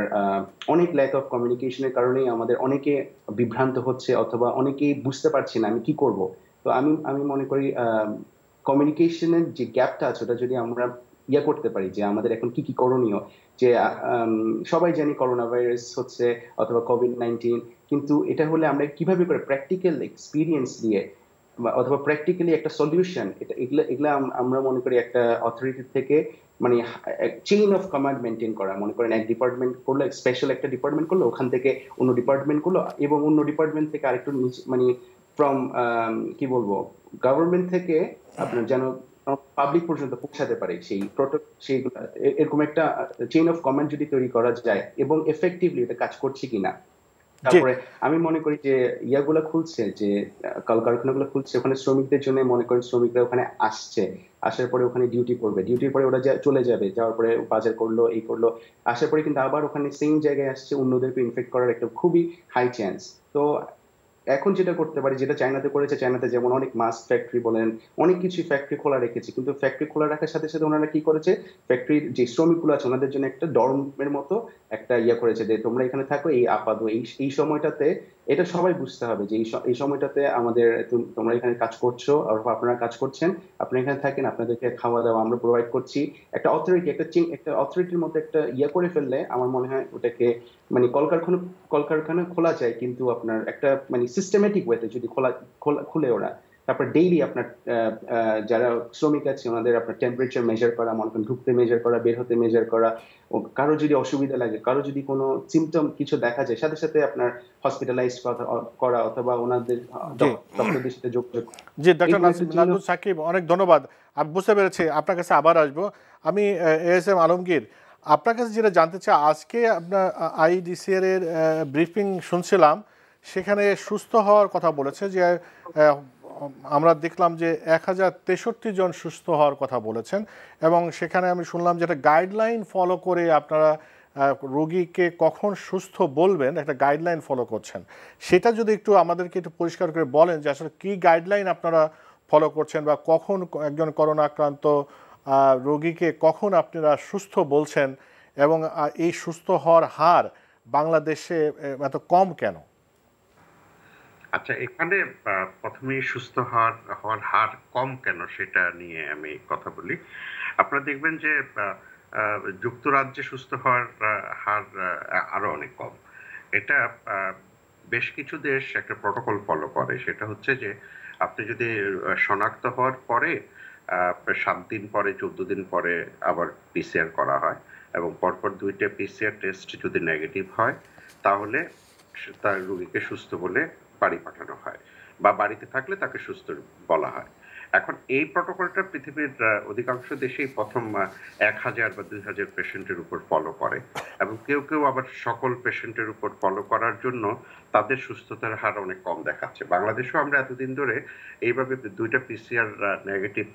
অনেক ল্যাক অফ কমিউনিকেশনের কারণেই আমাদের অনেকে বিভ্রান্ত হচ্ছে, অথবা অনেকেই বুঝতে পারছি না আমি কি করব। তো আমি মনে করি কমিউনিকেশনের যে গ্যাপটা আছে ওটা যদি আমরা করতে পারি, যে আমাদের এখন কি কি করণীয়, যে সবাই জানি করোনা ভাইরাস হচ্ছে অথবা কোভিড-19, কিন্তু এটা হলে আমরা কিভাবে করে প্র্যাকটিক্যাল এক্সপিরিয়েন্স দিয়ে অথবা প্র্যাকটিক্যালি একটা সলিউশন, এগুলা আমরা মনে করি একটা অথরিটি থেকে মানে চেইন অফ কমান্ড মেনটেন করা। মনে করেন এক ডিপার্টমেন্ট করলো, স্পেশাল একটা ডিপার্টমেন্ট করলো, ওখান থেকে অন্য ডিপার্টমেন্ট করলো, এবং অন্য ডিপার্টমেন্ট থেকে আরেকটু মানে ফ্রম কি বলবো গভর্নমেন্ট থেকে আপনার যেন পাবলিক পর্যন্ত পৌঁছাতে পারে সেইগুলো, এরকম একটা চেইন অফ কমান্ড যদি তৈরি করা যায় এবং এফেক্টিভলি এটা কাজ করছে কিনা। তারপরে আমি মনে করি যে ইয়াগুলা খুলছে, যে কলকারখানাগুলো খুলছে, ওখানে শ্রমিকদের জন্য মনে করেন শ্রমিকরা ওখানে আসছে, আসার পরে ওখানে ডিউটি করবে, ডিউটির পরে ওরা চলে যাবে, যাওয়ার পরে বাজার করলো, এই করলো, আসার পরে কিন্তু আবার ওখানে সেম জায়গায় আসছে, অন্যদেরকে ইনফেক্ট করার একটা খুবই হাই চান্স। তো এখন যেটা করতে পারি, যেটা চায়নাতে করেছে, চায়নাতে যেমন অনেক মাস্ক ফ্যাক্টরি বলেন, অনেক কিছু ফ্যাক্টরি খোলা রেখেছে, কিন্তু ফ্যাক্টরি খোলা রাখার সাথে সাথে ওনারা কি করেছে, ফ্যাক্টরির যে শ্রমিকগুলো আছে ওনাদের জন্য একটা ডর্মের মতো একটা ইয়া করেছে, যে তোমরা এখানে থাকো এই আপাতত এই সময়টাতে। এটা সবাই বুঝতে হবে যে এই সময়টাতে আমাদের তোমরা এখানে কাজ করছো, আর আপনারা কাজ করছেন, আপনারা এখানে থাকেন, আপনাদেরকে খাওয়া দাওয়া আমরা প্রোভাইড করছি। একটা অথরিটি, একটা অথরিটির মতো একটা ইয়া করে ফেললে আমার মনে হয় ওটাকে মানে কলকারখানা খোলা যায়, কিন্তু আপনার একটা মানে সিস্টেমেটিক ওয়েতে যদি খুলে ওরা, তারপর ডেইলি আপনার যারা শ্রমিক আছে ওনাদের আপনার টেম্পারেচার মেজার করা, মনে করেন ঢুকতে মেজার করা, বের হতে মেজার করা, কারো যদি অসুবিধা লাগে, কারো যদি কোনো সিমটম কিছু দেখা যায়, সাথে সাথে আপনার হসপিটালাইজ করা, অথবা ওনাদের ডক্টরদের সাথে যোগাযোগ। জি, ডক্টর নাজমুল সাকিব, অনেক ধন্যবাদ। আমি বুঝতে পেরেছি, আপনার কাছে আবার আসবো। আমি ASM আলমগীর, আপনার কাছে যেটা জানতে চাই, আজকে আপনার IDCR এর ব্রিফিং শুনছিলাম, সেখানে সুস্থ হওয়ার কথা বলেছে, যে আমরা দেখলাম যে 1063 জন সুস্থ হওয়ার কথা বলেছেন, এবং সেখানে আমি শুনলাম যে একটা গাইডলাইন ফলো করে আপনারা রোগীকে কখন সুস্থ বলবেন একটা গাইডলাইন ফলো করছেন। সেটা যদি একটু আমাদেরকে একটু পরিষ্কার করে বলেন যে আসলে কী গাইডলাইন আপনারা ফলো করছেন, বা কখন একজন করোনা আক্রান্ত রোগীকে কখন আপনারা সুস্থ বলছেন, এবং এই সুস্থ হওয়ার হার বাংলাদেশে এত কম কেন? আচ্ছা, এখানে প্রথমেই সুস্থ হওয়ার হার কম কেন সেটা নিয়ে আমি কথা বলি। আপনারা দেখবেন যে যুক্তরাজ্যে সুস্থ হওয়ার হার আরো অনেক কম। এটা বেশ কিছু দেশ একটা প্রটোকল ফলো করে, সেটা হচ্ছে যে আপনি যদি শনাক্ত হওয়ার পরে 7 দিন পরে 14 দিন পরে আবার PCR করা হয়, এবং পরপর 2টা PCR টেস্ট যদি নেগেটিভ হয়, তাহলে তার রোগীকে সুস্থ বলে বাড়ি পাঠানো হয়, বা বাড়িতে থাকলে তাকে সুস্থ বলা হয়। এখন এই প্রটোকলটা পৃথিবীর অধিকাংশ দেশেই প্রথম 1000 বা 2000 পেশেন্টের উপর ফলো করে, এবং কেউ কেউ আবার সকল পেশেন্টের উপর ফলো করার জন্য তাদের সুস্থতার হার অনেক কম দেখাচ্ছে। বাংলাদেশেও আমরা এতদিন ধরে এইভাবে 2টা PCR নেগেটিভ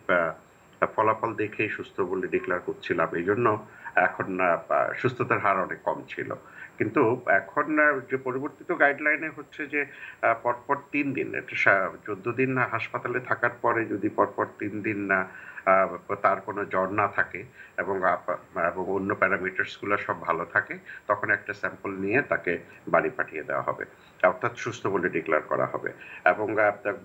ফলাফল দেখেই সুস্থ বলে ডিক্লেয়ার করছিলাম, এই জন্য এখন সুস্থতার হার অনেক কম ছিল। কিন্তু এখন যে পরিবর্তিত গাইডলাইনে হচ্ছে যে পরপর 3 দিন, 14 দিন হাসপাতালে থাকার পরে যদি পরপর 3 দিন তার কোনো জ্বর না থাকে এবং অন্য প্যারামিটার্স গুলো সব ভালো থাকে, তখন একটা স্যাম্পল নিয়ে তাকে বাড়ি পাঠিয়ে দেওয়া হবে, অর্থাৎ সুস্থ বলে ডিক্লেয়ার করা হবে। এবং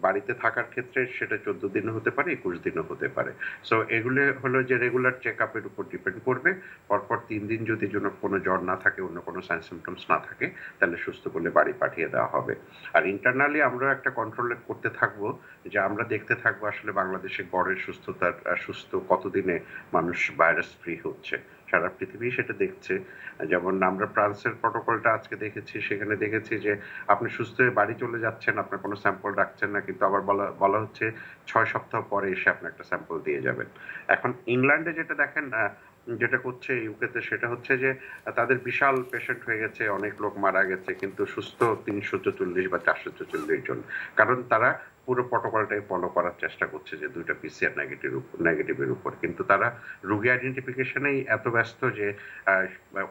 বাড়িতে থাকার ক্ষেত্রে সেটা 14 দিনও হতে পারে, 21 দিনও হতে পারে। সো এগুলো হলো যে রেগুলার চেক আপের উপর ডিপেন্ড করবে। পরপর 3 দিন যদি কোনো জ্বর না থাকে, অন্য কোনো সাইন সিমটমস না থাকে, তাহলে সুস্থ বলে বাড়ি পাঠিয়ে দেওয়া হবে। আর ইন্টারনালি আমরা একটা কন্ট্রোল করতে থাকবো, যে আমরা দেখতে থাকবো আসলে বাংলাদেশে গড়ের সুস্থ কতদিনে মানুষ ভাইরাস ফ্রি হচ্ছে। সারা পৃথিবী সেটা দেখছে। যেমন আমরা ফ্রান্সের প্রটোকলটা আজকে দেখেছি, সেখানে দেখেছি যে আপনি সুস্থ হয়ে বাড়ি চলে যাচ্ছেন, আপনার কোনো স্যাম্পল রাখছেন না, কিন্তু আবার বলা হচ্ছে 6 সপ্তাহ পরে এসে আপনি একটা স্যাম্পল দিয়ে যাবেন। এখন ইংল্যান্ডে যেটা দেখেন, যেটা করছে ইউকেতে, সেটা হচ্ছে যে তাদের বিশাল পেশেন্ট হয়ে গেছে, অনেক লোক মারা গেছে, কিন্তু সুস্থ 344 বা 444 জন, কারণ তারা পুরো প্রটোকলটাই ফলো করার চেষ্টা করছে যে 2টা PCR নেগেটিভের উপর, কিন্তু তারা রোগী আইডেন্টিফিকেশনেই এত ব্যস্ত যে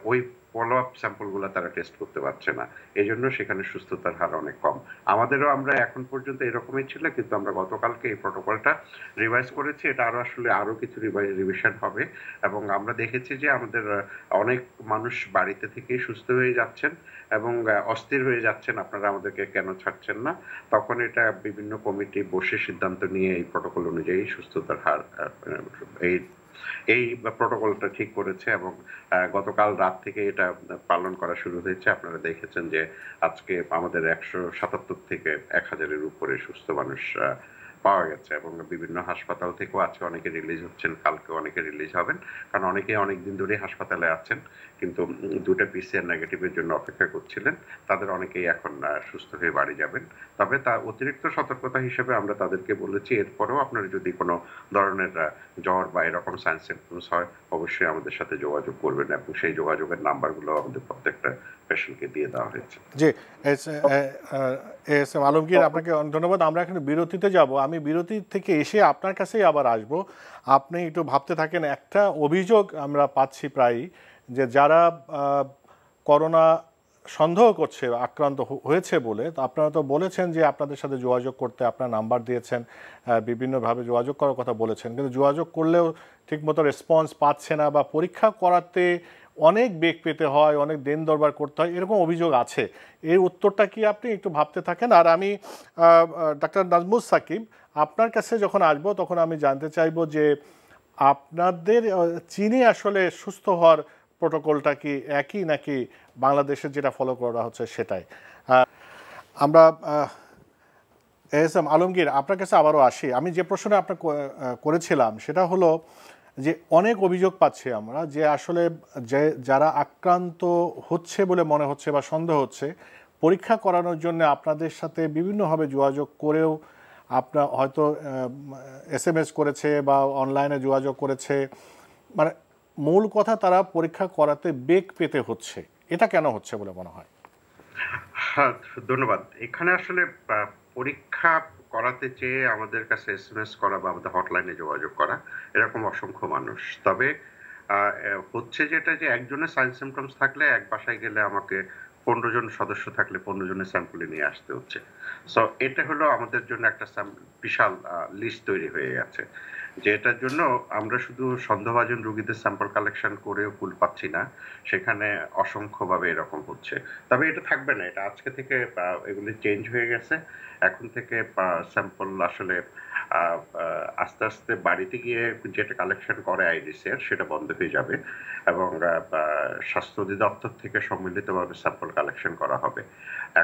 ওই ফলো আপ স্যাম্পল গুলো তারা টেস্ট করতে পারছে না, এই জন্য সেখানে সুস্থতার হার অনেক কম। আমাদেরও আমরা এখন পর্যন্ত এরকমই ছিল, কিন্তু আমরা গতকালকে এই প্রটোকলটা রিভাইজ করেছি, এটা আরো কিছু রিভিশন হবে, এবং আমরা দেখেছি যে আমাদের অনেক মানুষ বাড়িতে থেকেই সুস্থ হয়ে যাচ্ছেন এবং অস্থির হয়ে যাচ্ছেন, আপনারা আমাদেরকে কেন ছাড়ছেন না। তখন এটা বিভিন্ন কমিটি বসে সিদ্ধান্ত নিয়ে এই প্রটোকল অনুযায়ী সুস্থতার হার এই প্রটোকলটা ঠিক করেছে, এবং গতকাল রাত থেকে এটা পালন করা শুরু হয়েছে। আপনারা দেখেছেন যে আজকে আমাদের 177 থেকে 1000-এর উপরে সুস্থ মানুষ পাওয়া গেছে, এবং বিভিন্ন হাসপাতাল থেকেও আজকে অনেকে রিলিজ হচ্ছেন, কালকে অনেকে রিলিজ হবেন, কারণ অনেকে অনেকদিন ধরে হাসপাতালে আছেন কিন্তু দুটো PCR নেগেটিভের জন্য অপেক্ষা করছিলেন, তাদের অনেকেই এখন সুস্থ হয়ে বাড়ি যাবেন। তবে তা অতিরিক্ত সতর্কতা হিসেবে আমরা তাদেরকে বলেছি এরপরেও আপনারা যদি কোনো ধরনের জ্বর বা এরকম সাইন সিম্পটমস হয় অবশ্যই আমাদের সাথে যোগাযোগ করবেন, এবং সেই যোগাযোগের নাম্বারগুলো আমাদের প্রত্যেকটা পেশেন্টকে দিয়ে দেওয়া হয়েছে। জি, এস এম আলমগীর, আপনাকে ধন্যবাদ। আমরা এখন বিরতিতে যাব, আমি বিরতি থেকে এসে আপনার কাছেই আবার আসব। আপনি একটু ভাবতে থাকেন, একটা অভিযোগ আমরা পাচ্ছি প্রায়ই যে যারা করোনা সন্দেহ করছে আক্রান্ত হয়েছে বলে, তো আপনারা তো বলেছেন যে আপনাদের সাথে যোগাযোগ করতে, আপনার নাম্বার দিয়েছেন, বিভিন্নভাবে যোগাযোগ করার কথা বলেছেন, কিন্তু যোগাযোগ করলেও ঠিকমতো রেসপন্স পাচ্ছে না, বা পরীক্ষা করাতে অনেক বেগ পেতে হয়, অনেক দিন দরবার করতে হয়, এরকম অভিযোগ আছে। এই উত্তরটা কি আপনি একটু ভাবতে থাকেন। আর আমি ডাক্তার নাজমুস সাকিব, আপনার কাছে যখন আসবো তখন আমি জানতে চাইবো যে আপনাদের চীনে আসলে সুস্থ হওয়ার প্রোটোকলটা কি একই নাকি বাংলাদেশের যেটা ফলো করা হচ্ছে সেটাই। আমরা এস এম আলমগীর, আপনার কাছে আবারও আসি। আমি যে প্রশ্নটা আপনার করেছিলাম সেটা হলো যে অনেক অভিযোগ পাচ্ছি আমরা যে আসলে যে যারা আক্রান্ত হচ্ছে বলে মনে হচ্ছে বা সন্দেহ হচ্ছে, পরীক্ষা করানোর জন্য আপনাদের সাথে বিভিন্নভাবে যোগাযোগ করেও আপনার হয়তো SMS করেছে বা অনলাইনে যোগাযোগ করেছে, মানে মূল কথা তারা পরীক্ষা করাতে বেগ পেতে হচ্ছে। এটা কেন হচ্ছে বলে মনে হয়? হ্যাঁ, ধন্যবাদ। এখানে আসলে পরীক্ষা করাতে চেয়ে আমাদের কাছে SMS করা বা আমাদের হটলাইনে যোগাযোগ করা এরকম অসংখ্য মানুষ। তবে হচ্ছে যেটা যে একজনের সাইন সিমটমস থাকলে এক বাসায় গেলে আমাকে 15 জন সদস্য থাকলে 15 জনের স্যাম্পল নিয়ে আসতে হচ্ছে। সো এটা হলো আমাদের জন্য একটা বিশাল লিস্ট তৈরি হয়ে গেছে, যেটার জন্য আমরা শুধু সন্দেহভাজন রোগীদের স্যাম্পল কালেকশন করেও কুল পাচ্ছি না, সেখানে অসংখ্যভাবে এরকম হচ্ছে। তবে এটা থাকবে না, এটা আজকে থেকে এগুলি চেঞ্জ হয়ে গেছে। এখন থেকে স্যাম্পল আসলে আস্তে আস্তে বাড়িতে গিয়ে যেটা কালেকশন করে আইডিসিআর সেটা বন্ধ হয়ে যাবে, এবং স্বাস্থ্য অধিদপ্তর থেকে সম্মিলিতভাবে স্যাম্পল কালেকশন করা হবে।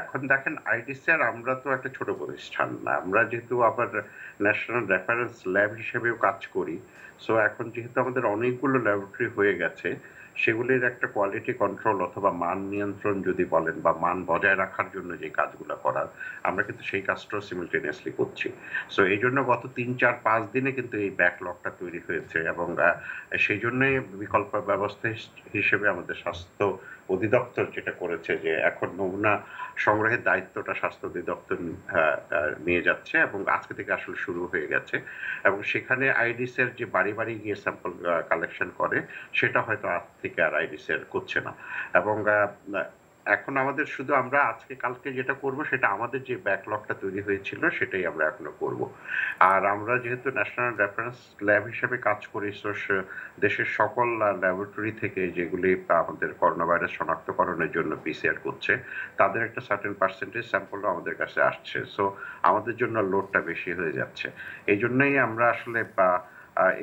এখন দেখেন আইডিসিআর আমরা তো একটা ছোট প্রতিষ্ঠান, আমরা যেহেতু আবার ন্যাশনাল রেফারেন্স ল্যাব হিসেবেও কাজ করি, সো এখন যেহেতু আমাদের অনেকগুলো ল্যাবরেটরি হয়ে গেছে, সেগুলির একটা কোয়ালিটি কন্ট্রোল অথবা মান নিয়ন্ত্রণ যদি বলেন বা মান বজায় রাখার জন্য যে কাজগুলো করার, আমরা কিন্তু সেই কাজটাও সিমিলটেনিয়াসলি করছি। সো এই জন্য গত 3-4-5 দিনে কিন্তু এই ব্যাকলগটা তৈরি হয়েছে, এবং সেই জন্যই বিকল্প ব্যবস্থা হিসেবে আমাদের স্বাস্থ্য অধিদপ্তর যেটা করেছে যে এখন নমুনা সংগ্রহের দায়িত্বটা স্বাস্থ্য অধিদপ্তর নিয়ে যাচ্ছে, এবং আজকে থেকে আসলে শুরু হয়ে গেছে, এবং সেখানে আইডিসিআর যে বাড়ি বাড়ি গিয়ে স্যাম্পল কালেকশন করে সেটা হয়তো আজ থেকে আর আইডিসিআর করছে না। এবং এখন আমাদের শুধু আমরা আজকে কালকে যেটা করব সেটা আমাদের যে ব্যাকলগটা তৈরি হয়েছিল সেটাই আমরা এখনো করব। আর আমরা যেহেতু ন্যাশনাল রেফারেন্স ল্যাব হিসেবে কাজ করি, দেশের সকল ল্যাবরেটরি থেকে যেগুলি আমাদের করোনা ভাইরাস শনাক্তকরণের জন্য PCR করছে, তাদের একটা সার্টেন পার্সেন্টেজ স্যাম্পলও আমাদের কাছে আসছে। সো আমাদের জন্য লোডটা বেশি হয়ে যাচ্ছে। এই জন্যই আমরা আসলে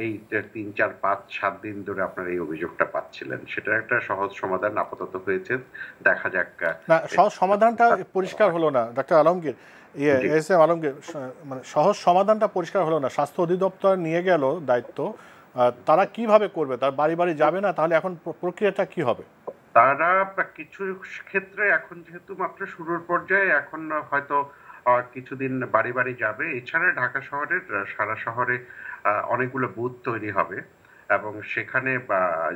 এই 3-4-5-7 দিন ধরে আপনার এই অভিযোগটা পাচ্ছিলেন, সেটা একটা সহজ সমাধান আপাতত হয়েছে, দেখা যাক। না, সহজ সমাধানটা পরিষ্কার হলো না ডাক্তার আলমগীর, এস এম আলমগীর, মানে সহজ সমাধানটা পরিষ্কার হলো না। স্বাস্থ্য অধিদপ্তর নিয়ে গেল দায়িত্ব, তারা কিভাবে করবে? তার বাড়ি বাড়ি যাবে না? তাহলে এখন প্রক্রিয়াটা কি হবে? তারা কিছু ক্ষেত্রে এখন যেহেতু মাত্র শুরুর পর্যায়ে, এখন হয়তো কিছুদিন বাড়ি বাড়ি যাবে। এছাড়া ঢাকা শহরের সারা শহরে অনেকগুলো বুথ তৈরি হবে, এবং সেখানে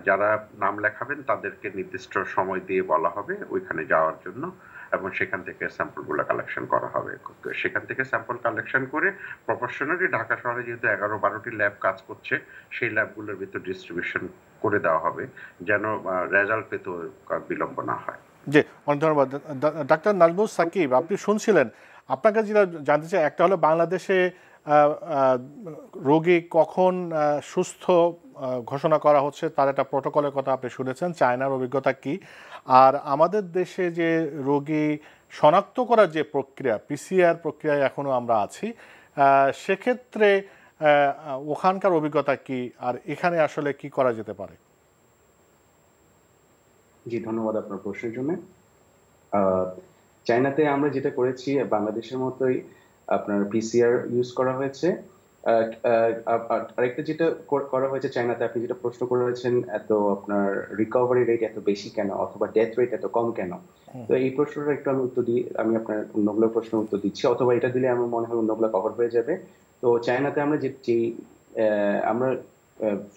যারা নাম লেখাবেন তাদেরকে নির্দিষ্ট সময় দিয়ে বলা হবে ওইখানে যাওয়ার জন্য, এবং সেখান থেকে স্যাম্পলগুলো কালেকশন করা হবে। সেখান থেকে স্যাম্পল কালেকশন করে প্রফেশনালি ঢাকা শহরে যেহেতু 11-12টি ল্যাব কাজ করছে, সেই ল্যাবগুলোর ভিতর ডিস্ট্রিবিউশন করে দেওয়া হবে যেন রেজাল্ট পেতে বিলম্ব না হয়। জি, অনেক ধন্যবাদ। ডাক্তার নাজমুস সাকিব, আপনি শুনছিলেন, আপনাকে যেটা জানতে চাই, একটা হলো বাংলাদেশে রোগী কখন সুস্থ ঘোষণা করা হচ্ছে তার একটা প্রোটোকলের কথা আপনি শুনেছেন, চায়নার অভিজ্ঞতা কি, আর আমাদের দেশে যে রোগী শনাক্ত করার যে প্রক্রিয়া, PCR প্রক্রিয়ায় এখনো আমরা আছি, সেক্ষেত্রে ওখানকার অভিজ্ঞতা কি, আর এখানে আসলে কি করা যেতে পারে? জি, ধন্যবাদ আপনার প্রশ্নের জন্য। চায়নাতে আমরা যেটা করেছি বাংলাদেশের মতোই, আপনার পিসিআর ইউজ করা হয়েছে। আরেকটা যেটা করা হয়েছে চায়নাতে, আপনি যেটা প্রশ্ন করেছেন, এত আপনার রিকভারি রেট এত বেশি কেন অথবা ডেথ রেট এত কম কেন, তো এই প্রশ্নটা একটু আমি উত্তর দিই। আমি আপনার অন্যগুলোর প্রশ্নের উত্তর দিচ্ছি, অথবা এটা দিলে আমার মনে হয় অন্যগুলো কভার হয়ে যাবে। তো চায়নাতে আমরা আমরা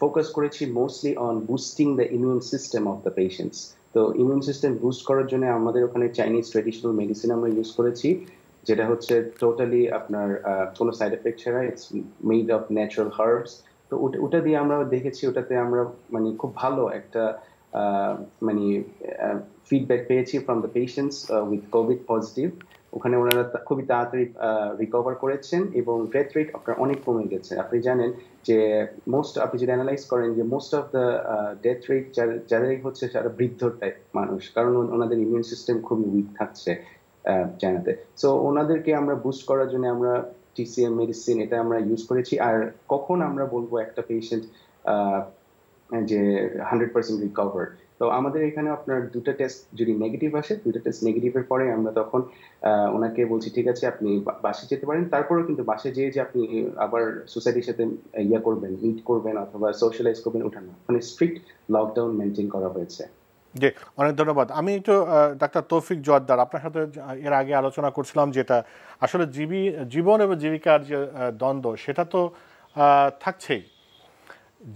ফোকাস করেছি mostly on boosting the immune system of the patients. তো ইমিউন সিস্টেম বুস্ট করার জন্য আমাদের ওখানে চাইনিজ ট্রেডিশনাল মেডিসিন আমরা ইউজ করেছি, যেটা হচ্ছে টোটালি আপনার কোনো সাইড এফেক্ট ছাড়া, it's made of natural herbs. তো ওটা দিয়ে আমরা দেখেছি, ওটাতে আমরা মানে খুব ভালো একটা মানে ফিডব্যাক পেয়েছি from the patients with Covid positive. ওখানে ওনারা খুবই তাড়াতাড়ি রিকভার করেছেন এবং ডেথ রেট আপনার অনেক কমে গেছে। আপনি জানেন যে আপনি যদি অ্যানালাইজ করেন যে most of the death rate যারাই হচ্ছে যারা বৃদ্ধ টাইপ মানুষ, কারণ ওনাদের ইমিউন সিস্টেম খুবই উইক থাকছে চায়নাতে। সো ওনাদেরকে আমরা বুস্ট করার জন্য আমরা টিসিএম মেডিসিন এটা আমরা ইউজ করেছি। আর কখন আমরা বলবো একটা পেশেন্ট যে 100% রিকভার, তো আমাদের এখানে আপনার দুটো টেস্ট যদি নেগেটিভ আসে, দুটো টেস্ট নেগেটিভের পরে আমরা তখন ওনাকে বলছি ঠিক আছে আপনি বাসে যেতে পারেন। তারপরেও কিন্তু বাসে যেয়ে যে আপনি আবার সোসাইটির সাথে করবেন, মিট করবেন অথবা সোশ্যালাইজ করবেন, ওঠা না, মানে স্ট্রিক্ট লকডাউন মেনটেন করা হয়েছে। জি, অনেক ধন্যবাদ। আমি একটু ডাক্তার তৌফিক জোয়ারদার, আপনার সাথে এর আগে আলোচনা করছিলাম যেটা আসলে জীবন এবং জীবিকার যে দ্বন্দ্ব, সেটা তো থাকছেই।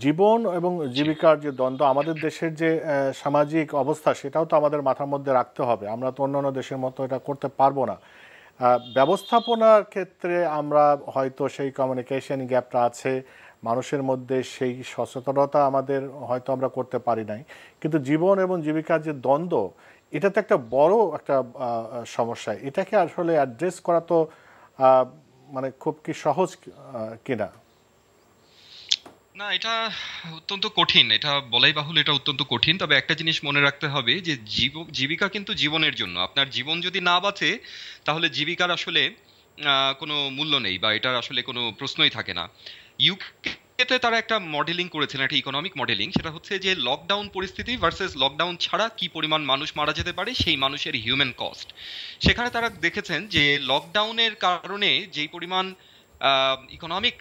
জীবন এবং জীবিকার যে দ্বন্দ্ব, আমাদের দেশের যে সামাজিক অবস্থা, সেটাও তো আমাদের মাথার মধ্যে রাখতে হবে। আমরা তো অন্যান্য দেশের মতো এটা করতে পারবো না। ব্যবস্থাপনার ক্ষেত্রে আমরা হয়তো সেই কমিউনিকেশন গ্যাপটা আছে, মানুষের মধ্যে সেই সচেতনতা আমাদের হয়তো আমরা করতে পারি নাই। কিন্তু জীবন এবং জীবিকার যে দ্বন্দ্ব, এটা তো একটা বড় একটা সমস্যা। এটাকে আসলে অ্যাড্রেস করা তো মানে খুব কি সহজ কিনা? না, এটা অত্যন্ত কঠিন, এটা বলাই বাহুল্য, এটা অত্যন্ত কঠিন। তবে একটা জিনিস মনে রাখতে হবে যে জীবিকা কিন্তু জীবনের জন্য। আপনার জীবন যদি না বাঁচে তাহলে জীবিকার আসলে কোনো মূল্য নেই, বা এটার আসলে কোনো প্রশ্নই থাকে না। ইউকেতে তারা একটা মডেলিং করেছিলেন, একটা ইকোনমিক মডেলিং, সেটা হচ্ছে যে লকডাউন পরিস্থিতি ভার্সেস লকডাউন ছাড়া কি পরিমাণ মানুষ মারা যেতে পারে, সেই মানুষের হিউম্যান কস্ট। সেখানে তারা দেখেছেন যে লকডাউনের কারণে যেই পরিমাণ ইকোনমিক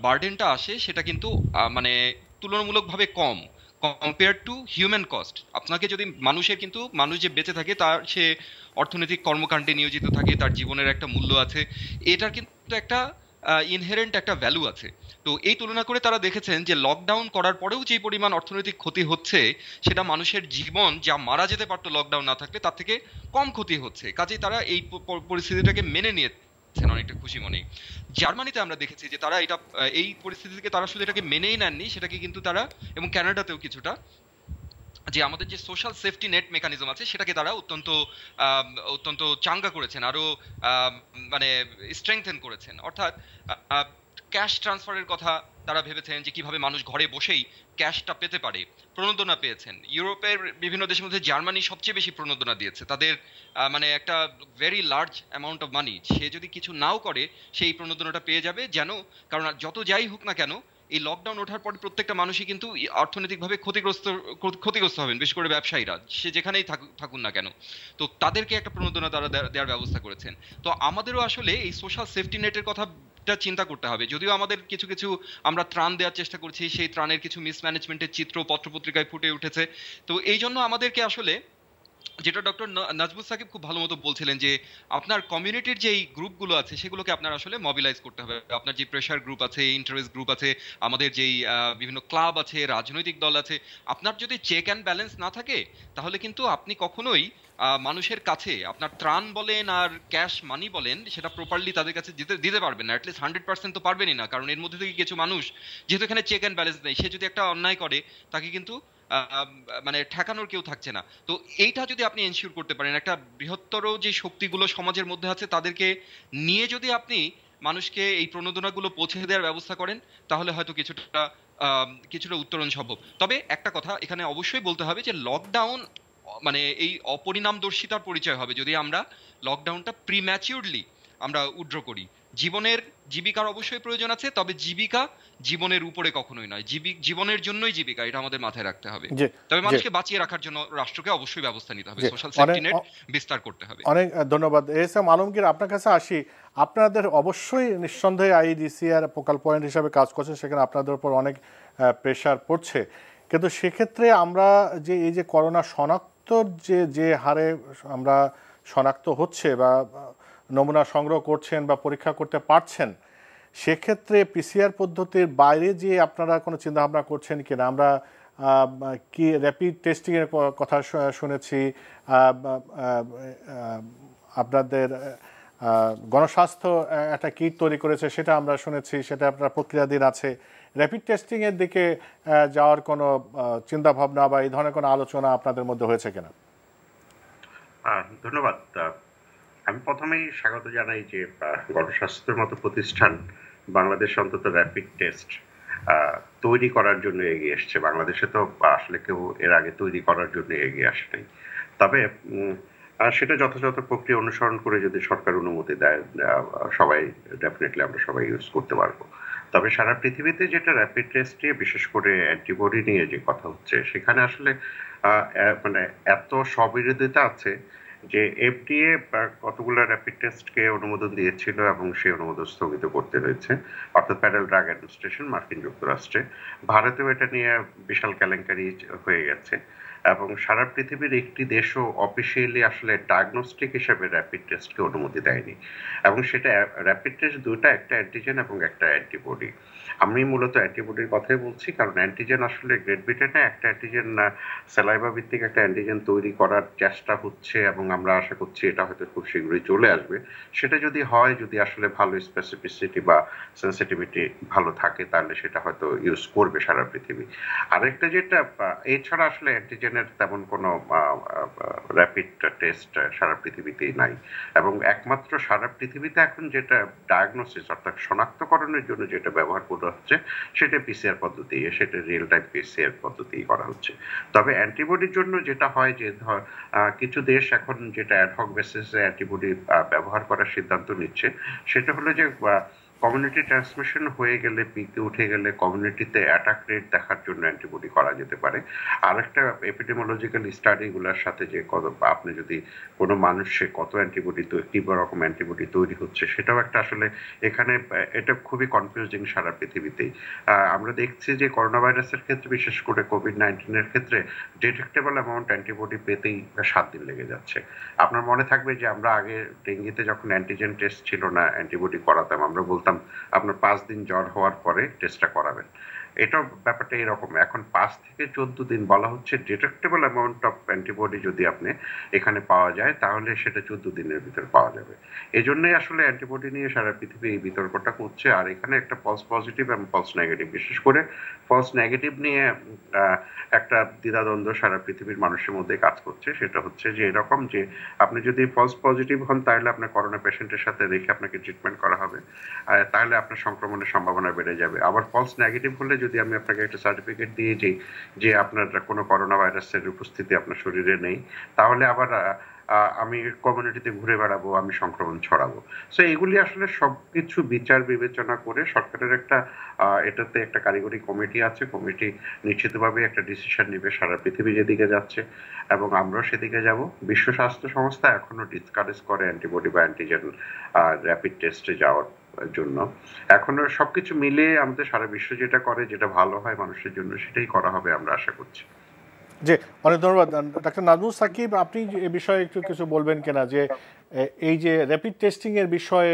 বার্ডেনটা আসে, সেটা কিন্তু মানে তুলনামূলকভাবে কম কম্পেয়ার টু হিউম্যান কস্ট। আপনাকে যদি মানুষ যে বেঁচে থাকে, তার সে অর্থনৈতিক কর্মকাণ্ডে নিয়োজিত থাকে, তার জীবনের একটা মূল্য আছে, এটার কিন্তু একটা ইনহেরেন্ট একটা ভ্যালু আছে। তো এই তুলনা করে তারা দেখেছেন যে লকডাউন করার পরেও যে পরিমাণ অর্থনৈতিক ক্ষতি হচ্ছে, সেটা মানুষের জীবন যা মারা যেতে পারতো লকডাউন না থাকলে তার থেকে কম ক্ষতি হচ্ছে। কাজেই তারা এই পরিস্থিতিটাকে মেনে নিয়েছেন অনেকটা খুশি মনেই। জার্মানিতে আমরা দেখেছি যে তারা এই পরিস্থিতি থেকে তারা শুধু এটাকে মেনেই নেননি, সেটাকে কিন্তু তারা, এবং কানাডাতেও কিছুটা, যে আমাদের যে সোশ্যাল সেফটি নেট মেকানিজম আছে সেটাকে তারা অত্যন্ত চাঙ্গা করেছেন, আরো মানে স্ট্রেংথেন করেছেন। অর্থাৎ ক্যাশ ট্রান্সফারের কথা তারা ভেবেছেন যে কিভাবে মানুষ ঘরে বসেই ক্যাশটা পেতে পারে, প্রণোদনা পেয়েছেন। ইউরোপের বিভিন্ন দেশের মধ্যে জার্মানি সবচেয়ে বেশি প্রণোদনা দিয়েছে। তাদের মানে একটা very large amount of money, সে যদি কিছু নাও করে সেই প্রণোদনাটা পেয়ে যাবে, যেন, কারণ যত যাই হোক না কেন এই লকডাউন ওঠার পর প্রত্যেকটা মানুষই কিন্তু অর্থনৈতিকভাবে ক্ষতিগ্রস্ত হবেন, বিশেষ করে ব্যবসায়ীরা, সে যেখানেই থাকুন না কেন। তো তাদেরকে একটা প্রণোদনা তারা দেওয়ার ব্যবস্থা করেছেন। তো আমাদেরও আসলে এই সোশ্যাল সেফটি নেটের কথা চিন্তা করতে হবে। যদিও আমাদের কিছু আমরা ত্রাণ দেওয়ার চেষ্টা করছি, সেই ত্রাণের কিছু মিসম্যানেজমেন্টের চিত্র পত্রপত্রিকায় ফুটে উঠেছে। তো এই জন্য আমাদেরকে আসলে, যেটা ডক্টর নাজমুল সাকিব খুব ভালো মতো বলছিলেন, যে আপনার কমিউনিটির যেই গ্রুপগুলো আছে সেগুলোকে আপনার আসলে মোবিলাইজ করতে হবে। আপনার যে প্রেশার গ্রুপ আছে, ইন্টারেস্ট গ্রুপ আছে, আমাদের যেই বিভিন্ন ক্লাব আছে, রাজনৈতিক দল আছে, আপনার যদি চেক অ্যান্ড ব্যালেন্স না থাকে তাহলে কিন্তু আপনি কখনোই মানুষের কাছে আপনার ত্রাণ বলেন আর ক্যাশ মানি বলেন সেটা প্রপারলি তাদের কাছে দিতে পারবেন না। অ্যাটলিস্ট 100% তো পারবেনই না, কারণ এর মধ্যে থেকে কিছু মানুষ, যেহেতু এখানে চেক অ্যান্ড ব্যালেন্স নেই, সে যদি একটা অন্যায় করে তাকে কিন্তু মানে ঠেকানোর কেউ থাকছে না। তো এইটা যদি আপনি এনশিওর করতে পারেন, একটা বৃহত্তর যে শক্তিগুলো সমাজের মধ্যে আছে তাদেরকে নিয়ে যদি আপনি মানুষকে এই প্রণোদনাগুলো পৌঁছে দেওয়ার ব্যবস্থা করেন, তাহলে হয়তো কিছুটা উত্তরণ সম্ভব। তবে একটা কথা এখানে অবশ্যই বলতে হবে যে লকডাউন মানে এই অপরিণামদর্শিতার পরিচয় হবে যদি আমরা লকডাউনটা প্রিম্যাচিউরলি আমরা উইথড্র করি। জীবিকার অবশ্যই প্রয়োজন আছে, তবে জীবিকা জীবনের উপরে কখনোই নয়। জীবনের জন্যই জীবিকা, এটা আমাদের মাথায় রাখতে হবে। তবে মানুষকে বাঁচিয়ে রাখার জন্য রাষ্ট্রকে অবশ্যই ব্যবস্থা নিতে হবে, সোশ্যাল সেফটি নেট বিস্তার করতে হবে। অনেক ধন্যবাদ। এস এম আলমগীর, আপনার কাছে আসি। আপনাদের অবশ্যই নিঃসন্দেহে আইডিসিআর ফোকাল পয়েন্ট হিসাবে কাজ করছে, সেখানে আপনাদের উপর অনেক প্রেশার পড়ছে, কিন্তু সেক্ষেত্রে আমরা যে এই যে করোনা শনাক্ত যে হারে আমরা শনাক্ত হচ্ছে বা নমুনা সংগ্রহ করছেন বা পরীক্ষা করতে পারছেন, সেক্ষেত্রে পিসিআর পদ্ধতির বাইরে যে আপনারা কোনো চিন্তাভাবনা করছেন কিনা? আমরা কি র্যাপিড টেস্টিংয়ের কথা শুনেছি, আপনাদের গণস্বাস্থ্য একটা কিট তৈরি করেছে সেটা আমরা শুনেছি, সেটা আপনার প্রক্রিয়াধীন আছে। র্যাপিড টেস্টিংয়ের দিকে যাওয়ার কোনো চিন্তাভাবনা বা এই ধরনের কোনো আলোচনা আপনাদের মধ্যে হয়েছে কিনা? ধন্যবাদ। আমি প্রথমেই স্বাগত জানাই যে গণস্বাস্থ্যের মতো প্রতিষ্ঠান বাংলাদেশ অন্তত র্যাপিড টেস্ট তৈরি করার জন্য এগিয়ে এসছে। বাংলাদেশে তো আসলে কেউ এর আগে তৈরি করার জন্য এগিয়ে আসে নাই। তবে সেটা যথাযথ প্রক্রিয়া অনুসরণ করে যদি সরকার অনুমতি দেয়, সবাই ডেফিনেটলি আমরা সবাই ইউজ করতে পারবো। তবে সারা পৃথিবীতে যেটা র্যাপিড টেস্ট নিয়ে, বিশেষ করে অ্যান্টিবডি নিয়ে যে কথা হচ্ছে, সেখানে আসলে মানে এত স্ববিরোধিতা আছে যে এফডিএ কতগুলো র্যাপিড টেস্টকে অনুমোদন দিয়েছিল এবং সেই অনুমোদন স্থগিত করতে হয়েছে, অর্থাৎ ফেডারেল ড্রাগ অ্যাডমিনিস্ট্রেশন মার্কিন যুক্তরাষ্ট্রে। ভারতেও এটা নিয়ে বিশাল কেলেঙ্কারি হয়ে গেছে এবং সারা পৃথিবীর একটি দেশও অফিসিয়ালি আসলে ডায়াগনস্টিক হিসেবে র্যাপিড টেস্টকে অনুমতি দেয়নি। এবং সেটা র্যাপিড টেস্ট দুটো, একটা অ্যান্টিজেন এবং একটা অ্যান্টিবডি। আমি মূলত অ্যান্টিবডির কথাই বলছি, কারণ অ্যান্টিজেন আসলে গ্রেট ব্রিটেনে একটা অ্যান্টিজেন স্যালাইভা ভিত্তিক একটা অ্যান্টিজেন তৈরি করার চেষ্টা হচ্ছে এবং আমরা আশা করছি এটা হয়তো খুব শীঘ্রই চলে আসবে। সেটা যদি হয়, যদি আসলে ভালো স্পেসিফিসিটি বা সেন্সিটিভিটি ভালো থাকে, তাহলে সেটা হয়তো ইউজ করবে সারা পৃথিবী। আরেকটা যেটা, এছাড়া আসলে অ্যান্টিজেনের তেমন কোনো র্যাপিড টেস্ট সারা পৃথিবীতেই নাই। এবং একমাত্র সারা পৃথিবীতে এখন যেটা ডায়াগনোসিস অর্থাৎ শনাক্তকরণের জন্য যেটা ব্যবহার করা হচ্ছে, সেটা পিসিআর পদ্ধতি, সেটা রিয়েল টাইম পিসিআর পদ্ধতি করা হচ্ছে। তবে অ্যান্টিবডির জন্য যেটা হয় যে কিছু দেশ এখন যেটা অ্যাডহক বেসিসে অ্যান্টিবডি ব্যবহার করার সিদ্ধান্ত নিচ্ছে, সেটা হলো যে কমিউনিটি ট্রান্সমিশন হয়ে গেলে, পিকে উঠে গেলে কমিউনিটিতে অ্যাটাক রেট দেখার জন্য অ্যান্টিবডি করা যেতে পারে। আরেকটা এপিডেমিওলজিক্যাল স্টাডিগুলোর সাথে যে আপনি যদি কোনো মানুষে কত অ্যান্টিবডি, কি রকম অ্যান্টিবডি তৈরি হচ্ছে, সেটাও একটা আসলে এখানে এটা খুবই কনফিউজিং সারা পৃথিবীতেই। আমরা দেখছি যে করোনা ভাইরাসের ক্ষেত্রে, বিশেষ করে কোভিড-19-এর ক্ষেত্রে ডিটেক্টেবল অ্যামাউন্ট অ্যান্টিবডি পেতেই 7 দিন লেগে যাচ্ছে। আপনার মনে থাকবে যে আমরা আগে ডেঙ্গিতে যখন অ্যান্টিজেন টেস্ট ছিল না, অ্যান্টিবডি করাতাম, আমরা বলতাম আপনার 5 দিন জ্বর হওয়ার পরে টেস্টটা করাবেন। এটাও ব্যাপারটা এরকম। এখন 5 থেকে 14 দিন বলা হচ্ছে ডিটেক্টেবল অ্যামাউন্ট অফ অ্যান্টিবডি যদি আপনি এখানে পাওয়া যায়, তাহলে সেটা 14 দিনের ভিতর পাওয়া যাবে। এই জন্যই আসলে অ্যান্টিবডি নিয়ে সারা পৃথিবী এই বিতর্কটা করছে। আর এখানে একটা ফলস পজিটিভ এবং ফলস নেগেটিভ, বিশেষ করে ফলস নেগেটিভ নিয়ে একটা দ্বিধাদ্বন্দ্ব সারা পৃথিবীর মানুষের মধ্যে কাজ করছে। সেটা হচ্ছে যে এরকম যে আপনি যদি ফলস পজিটিভ হন, তাহলে আপনার করোনা পেশেন্টের সাথে রেখে আপনাকে ট্রিটমেন্ট করা হবে, তাহলে আপনার সংক্রমণের সম্ভাবনা বেড়ে যাবে। আবার ফলস নেগেটিভ হলে যদি আমি আপনাকে একটা সার্টিফিকেট দিয়ে যাই যে আপনার কোনো করোনা ভাইরাসের উপস্থিতি আপনার শরীরে নেই, তাহলে আবার আমি কমিউনিটিতে ঘুরে বেড়াবো, আমি সংক্রমণ ছড়াবো। সো এগুলি আসলে সবকিছু বিচার বিবেচনা করে সরকারের একটা এটাতে একটা কারিগরি কমিটি আছে। কমিটি নিশ্চিতভাবে একটা ডিসিশন নেবে সারা পৃথিবী যেদিকে যাচ্ছে এবং আমরাও সেদিকে যাব। বিশ্ব স্বাস্থ্য সংস্থা এখনো ডিসকারেজ করে অ্যান্টিবডি বা অ্যান্টিজেন র্যাপিড টেস্টে যাওয়ার জন্য। এখনো সবকিছু মিলিয়ে আমাদের সারা বিশ্ব যেটা করে, যেটা ভালো হয় মানুষের জন্য, সেটাই করা হবে আমরা আশা করছি। জি, অনেক ধন্যবাদ। ডাক্তার নাজমুল সাকিব, আপনি এ বিষয়ে একটু কিছু বলবেন কিনা, যে এই যে র্যাপিড টেস্টিং এর বিষয়ে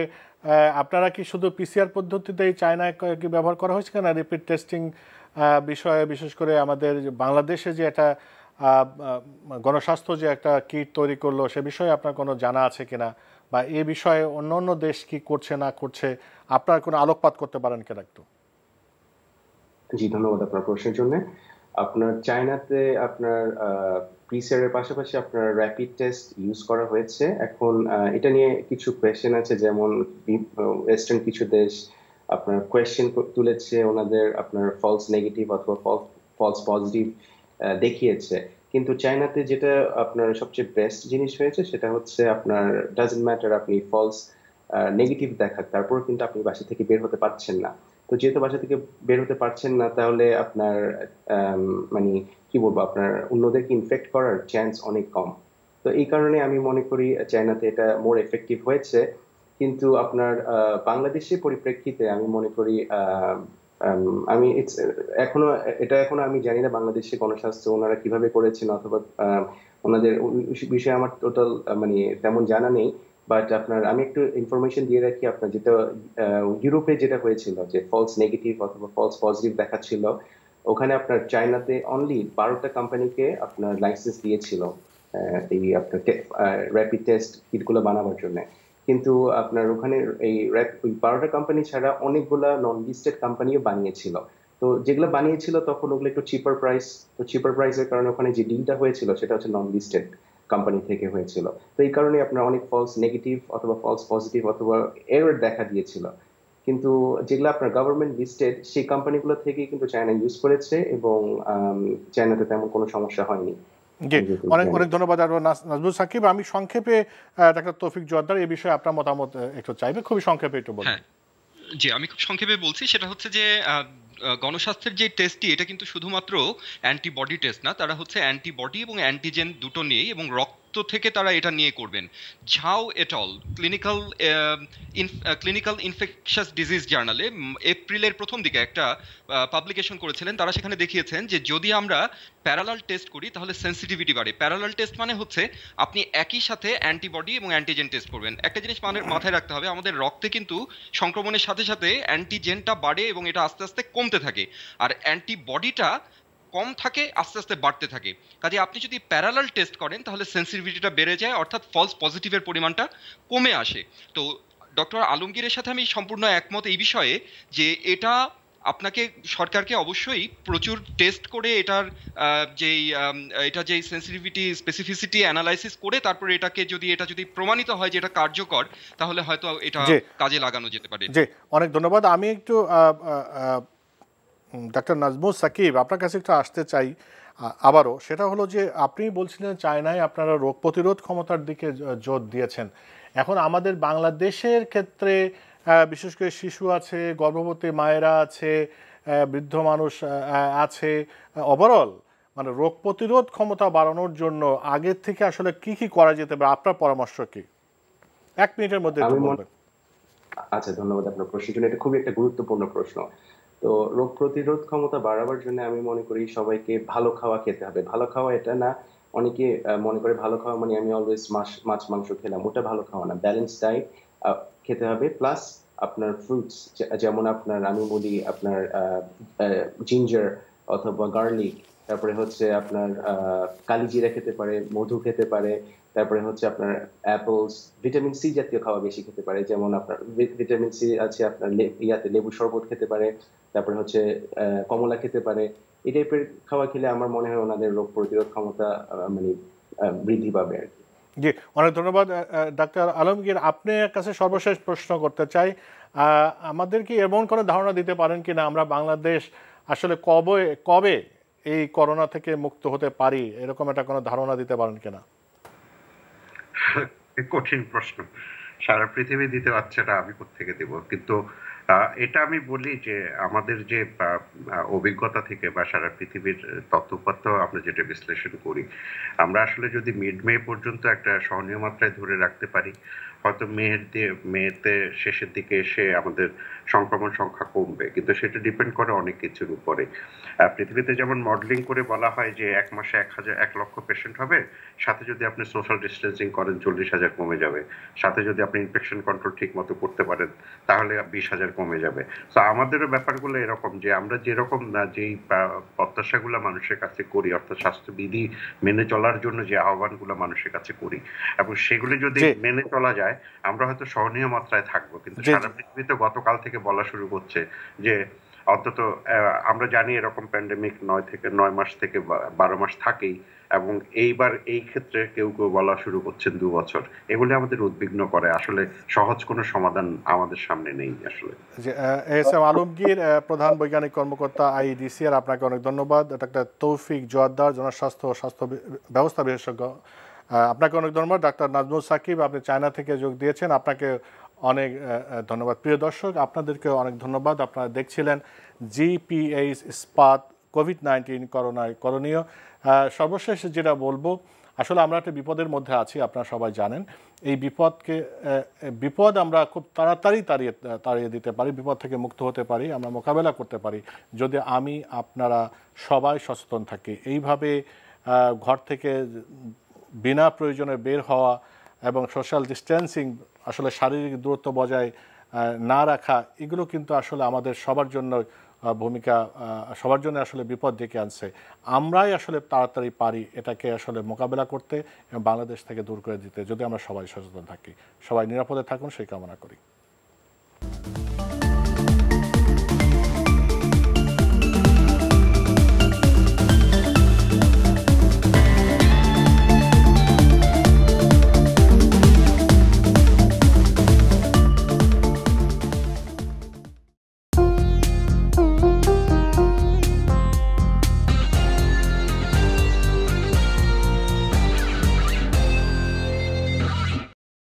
আপনারা কি শুধু পিসিআর পদ্ধতিতেই চায়নায় কি ব্যবহার করা হয়েছে কিনা র্যাপিড টেস্টিং বিষয়ে, বিশেষ করে আমাদের বাংলাদেশে যে একটা গণস্বাস্থ্য যে একটা কিট তৈরি করলো, সে বিষয়ে আপনার কোনো জানা আছে কিনা, বা এ বিষয়ে অন্য অন্য দেশ কি করছে না করছে, আপনার কোনো আলোকপাত করতে পারেন কিনা একটু? জি, ধন্যবাদ আপনার প্রশ্নের জন্য। আপনার চায়নাতে আপনার পিসিআর এর পাশাপাশি আপনার র্যাপিড টেস্ট ইউজ করা হয়েছে। এখন এটা নিয়ে কিছু কোয়েশ্চেন আছে, যেমন ওয়েস্টার্ন কিছু দেশ আপনার কোয়েশ্চেন তুলেছে, ওনাদের আপনার ফলস নেগেটিভ অথবা ফলস পজিটিভ দেখিয়েছে। কিন্তু চায়নাতে যেটা আপনার সবচেয়ে বেস্ট জিনিস হয়েছে, সেটা হচ্ছে আপনার ডাজন্ট ম্যাটার আপনি ফলস নেগেটিভ দেখাক, তারপর কিন্তু আপনি বাসা থেকে বের হতে পারছেন না। তো যেহেতু বাসা থেকে বের হতে পারছেন না, তাহলে আপনার মানে কি বলবো, আপনার অন্যদেরকে ইনফেক্ট করার চান্স অনেক কম। তো এই কারণে আমি মনে করি চায়নাতে এটা মোর এফেক্টিভ হয়েছে। কিন্তু আপনার বাংলাদেশের পরিপ্রেক্ষিতে আমি মনে করি আমি এখনো আমি জানি না বাংলাদেশে গণস্বাস্থ্য ওনারা কিভাবে করেছেন, অথবা ওনাদের বিষয়ে আমার টোটাল মানে তেমন জানা নেই। বাট আপনার আমি একটু ইনফরমেশন দিয়ে রাখি, আপনার যেটা ইউরোপে যেটা হয়েছিল, যে ফলস নেগেটিভ অথবা ফলস পজিটিভ দেখাচ্ছিল, ওখানে আপনার চায়নাতে অনলি 12টা কোম্পানিকে আপনার লাইসেন্স দিয়েছিল এই আপনার র্যাপিড টেস্ট কিটগুলো বানাবার জন্য। কিন্তু আপনার ওখানে ওই 12টা কোম্পানি ছাড়া অনেকগুলা নন লিস্টেড কোম্পানিও বানিয়েছিল। তো যেগুলো বানিয়েছিল তখন ওগুলো একটু চিপার প্রাইস, তো চিপার প্রাইসের কারণে ওখানে যে ডিলটা হয়েছিল সেটা হচ্ছে নন লিস্টেড কোম্পানি থেকে হয়েছিল। তো এই কারণে আপনার অনেক ফলস নেগেটিভ অথবা ফলস পজিটিভ অথবা এরর দেখা দিয়েছিল। কিন্তু যেগুলো আপনার গভর্নমেন্ট লিস্টেড সেই কোম্পানিগুলো থেকে কিন্তু চায়না ইউজ করেছে, এবং চায়নাতে তেমন কোনো সমস্যা হয়নি। জি, অনেক অনেক ধন্যবাদ নাজমুল সাকিব। আমি সংক্ষেপে ডাক্তার তৌফিক জোয়ারদার এই বিষয়ে আপনার মতামত একটু চাইবে, খুবই সংক্ষেপে একটু বলবেন। জি, আমি খুব সংক্ষেপে বলছি। সেটা হচ্ছে যে গণস্বাস্থ্যের যে টেস্টটি, এটা কিন্তু শুধুমাত্র অ্যান্টিবডি টেস্ট না, তারা হচ্ছে অ্যান্টিবডি এবং অ্যান্টিজেন দুটো নিয়েই, এবং রক্ত থেকে তারা এটা নিয়ে করবেন। ঝাও এটল ক্লিনিক্যাল ইনফেকশাস ডিজিজ জার্নালে এপ্রিলের প্রথম দিকে একটা পাবলিকেশন করেছিলেন। তারা সেখানে দেখিয়েছেন যে যদি আমরা প্যারালাল টেস্ট করি তাহলে সেন্সিটিভিটি বাড়ে। প্যারালাল টেস্ট মানে হচ্ছে আপনি একই সাথে অ্যান্টিবডি এবং অ্যান্টিজেন টেস্ট করবেন। একটা জিনিস মাথায় রাখতে হবে, আমাদের রক্তে কিন্তু সংক্রমণের সাথে সাথে অ্যান্টিজেনটা বাড়ে এবং এটা আস্তে আস্তে কমতে থাকে, আর অ্যান্টিবডিটা কম থাকে আস্তে আস্তে বাড়তে থাকে। কাজে আপনি যদি প্যারালাল টেস্ট করেন তাহলে সেন্সিটিভিটিটা বেড়ে যায়, অর্থাৎ ফলস পজিটিভের পরিমাণটা কমে আসে। তো ডক্টর আলমগীরের সাথে আমি সম্পূর্ণ একমত এই বিষয়ে যে এটা আপনাকে সরকারকে অবশ্যই প্রচুর টেস্ট করে এটার যেই সেন্সিটিভিটি স্পেসিফিসিটি অ্যানালাইসিস করে তারপরে এটা যদি প্রমাণিত হয় যে এটা কার্যকর, তাহলে হয়তো এটা কাজে লাগানো যেতে পারে। জি, অনেক ধন্যবাদ। আমি একটু ডাক্তার নাজমুল সাকিব আপনার কাছে একটু আসতে চাই আবারও। সেটা হলো যে আপনি বলছিলেন চায়নায় আপনারা রোগ প্রতিরোধ ক্ষমতার দিকে জোর দিয়েছেন। এখন আমাদের বাংলাদেশের ক্ষেত্রে বিশেষ করে শিশু আছে, গর্ভবতী মায়েরা আছে, বৃদ্ধ মানুষ আছে, ওভারঅল মানে রোগ প্রতিরোধ ক্ষমতা বাড়ানোর জন্য আগের থেকে আসলে কি কি করা যেতে পারে, আপনার পরামর্শ কি? 1 মিনিটের মধ্যে একটু বলবেন। আচ্ছা, ধন্যবাদ আপনার প্রশ্নের জন্য। এটা খুবই একটা গুরুত্বপূর্ণ প্রশ্ন। তো রোগ প্রতিরোধ ক্ষমতা বাড়াবার জন্য আমি মনে করি সবাইকে ভালো খাওয়া খেতে হবে। ভালো খাওয়া এটা না, অনেকে মনে করে ভালো খাওয়া মানে আমি অলওয়েজ মাছ মাংস খেলাম, ওটা ভালো খাওয়া না। ব্যালেন্স ডায়েট খেতে হবে, প্লাস আপনার ফ্রুটস, যেমন আপনার আমি বলি আপনার জিঞ্জার অথবা গার্লিক, তারপরে হচ্ছে আপনার কালিজিরা খেতে পারে, মধু খেতে পারে, তারপরে হচ্ছে আপনার অ্যাপলস, ভিটামিন সি জাতীয় খাওয়া বেশি খেতে পারে, যেমন আপনার ভিটামিন সি আছে আপনার লেবু শরবত খেতে পারে, তারপরে হচ্ছে কমলা খেতে পারে। এই টাইপের খাওয়া খেলে আমার মনে হয় ওনাদের রোগ প্রতিরোধ ক্ষমতা মানে বৃদ্ধি পাবে আর কি। জি, অনেক ধন্যবাদ ডাক্তার আলমগীর। আপনার কাছে সর্বশেষ প্রশ্ন করতে চাই, আমাদের কি এমন কোনো ধারণা দিতে পারেন কিনা আমরা বাংলাদেশ আসলে কবে এই করোনা থেকে মুক্ত হতে পারি, এরকম একটা কোনো ধারণা দিতে পারেন কিনা? কঠিন প্রশ্ন, সারা পৃথিবী দিতে পারছে না, আমি কোত্থেকে দেব? কিন্তু এটা আমি বলি যে আমাদের যে অভিজ্ঞতা থেকে বা সারা পৃথিবীর তথ্যপত্র আমরা যেটা বিশ্লেষণ করি, আমরা আসলে যদি মিড মে পর্যন্ত একটা সহনীয় মাত্রায় ধরে রাখতে পারি, হয়তো মেতে শেষের দিকে এসে আমাদের সংক্রমণ সংখ্যা কমবে। কিন্তু সেটা ডিপেন্ড করে অনেক কিছুর উপরে। পৃথিবীতে যেমন মডেলিং করে বলা হয় যে 1 মাসে 1 লক্ষ পেশেন্ট হবে, সাথে যদি আপনি সোশ্যাল ডিস্টেন্সিং করেন 40,000 কমে যাবে, সাথে যদি আপনি ইনফেকশন কন্ট্রোল ঠিক মতো করতে পারেন তাহলে 20,000 কমে যাবে। তো আমাদেরও ব্যাপারগুলো এরকম যে আমরা যেরকম যেই প্রত্যাশাগুলো মানুষের কাছে করি, অর্থাৎ স্বাস্থ্যবিধি মেনে চলার জন্য যে আহ্বানগুলো মানুষের কাছে করি, এবং সেগুলি যদি মেনে চলা যায় আমরা হয়তো সহনীয় মাত্রায় থাকবো। কিন্তু সারা পৃথিবীতে গতকাল থেকে বলা শুরু করছে যে অন্তত আমরা জানি এরকম প্যান্ডেমিক 9 মাস থেকে 12 মাস থাকেই, এবং এইবার এই ক্ষেত্রে কেউ কেউ বলা শুরু করছেন 2 বছর। এগুলি আমাদের উদ্বিগ্ন করে। আসলে সহজ কোনো সমাধান আমাদের সামনে নেই আসলে। এস এম আলমগীর, প্রধান বৈজ্ঞানিক কর্মকর্তা আইইডিসিআর, আপনাকে অনেক ধন্যবাদ। ডাক্তার তৌফিক জোয়ারদার, জনস্বাস্থ্য ও স্বাস্থ্য ব্যবস্থা বিশেষজ্ঞ, আপনাকে অনেক ধন্যবাদ। ডাক্তার নাজমুল সাকিব, আপনি চায়না থেকে যোগ দিয়েছেন, আপনাকে অনেক ধন্যবাদ। প্রিয় দর্শক, আপনাদেরকে অনেক ধন্যবাদ। আপনারা দেখছিলেন জিপিএইচ ইস্পাত কোভিড-19 করোনায় করণীয়। সর্বশেষ যেটা বলবো, আসলে আমরা একটা বিপদের মধ্যে আছি, আপনারা সবাই জানেন। এই বিপদ আমরা খুব তাড়াতাড়ি তাড়িয়ে দিতে পারি, বিপদ থেকে মুক্ত হতে পারি, আমরা মোকাবেলা করতে পারি যদি আপনারা সবাই সচেতন থাকি। এইভাবে ঘর থেকে বিনা প্রয়োজনে বের হওয়া এবং সোশ্যাল ডিস্টেন্সিং, আসলে শারীরিক দূরত্ব বজায় না রাখা, এগুলো কিন্তু আসলে আমাদের সবার জন্য সবার জন্য আসলে বিপদ ডেকে আনছে। আমরাই আসলে তাড়াতাড়ি পারি এটাকে আসলে মোকাবেলা করতে এবং বাংলাদেশ থেকে দূর করে দিতে, যদি আমরা সবাই সচেতন থাকি। সবাই নিরাপদে থাকুন সেই কামনা করি।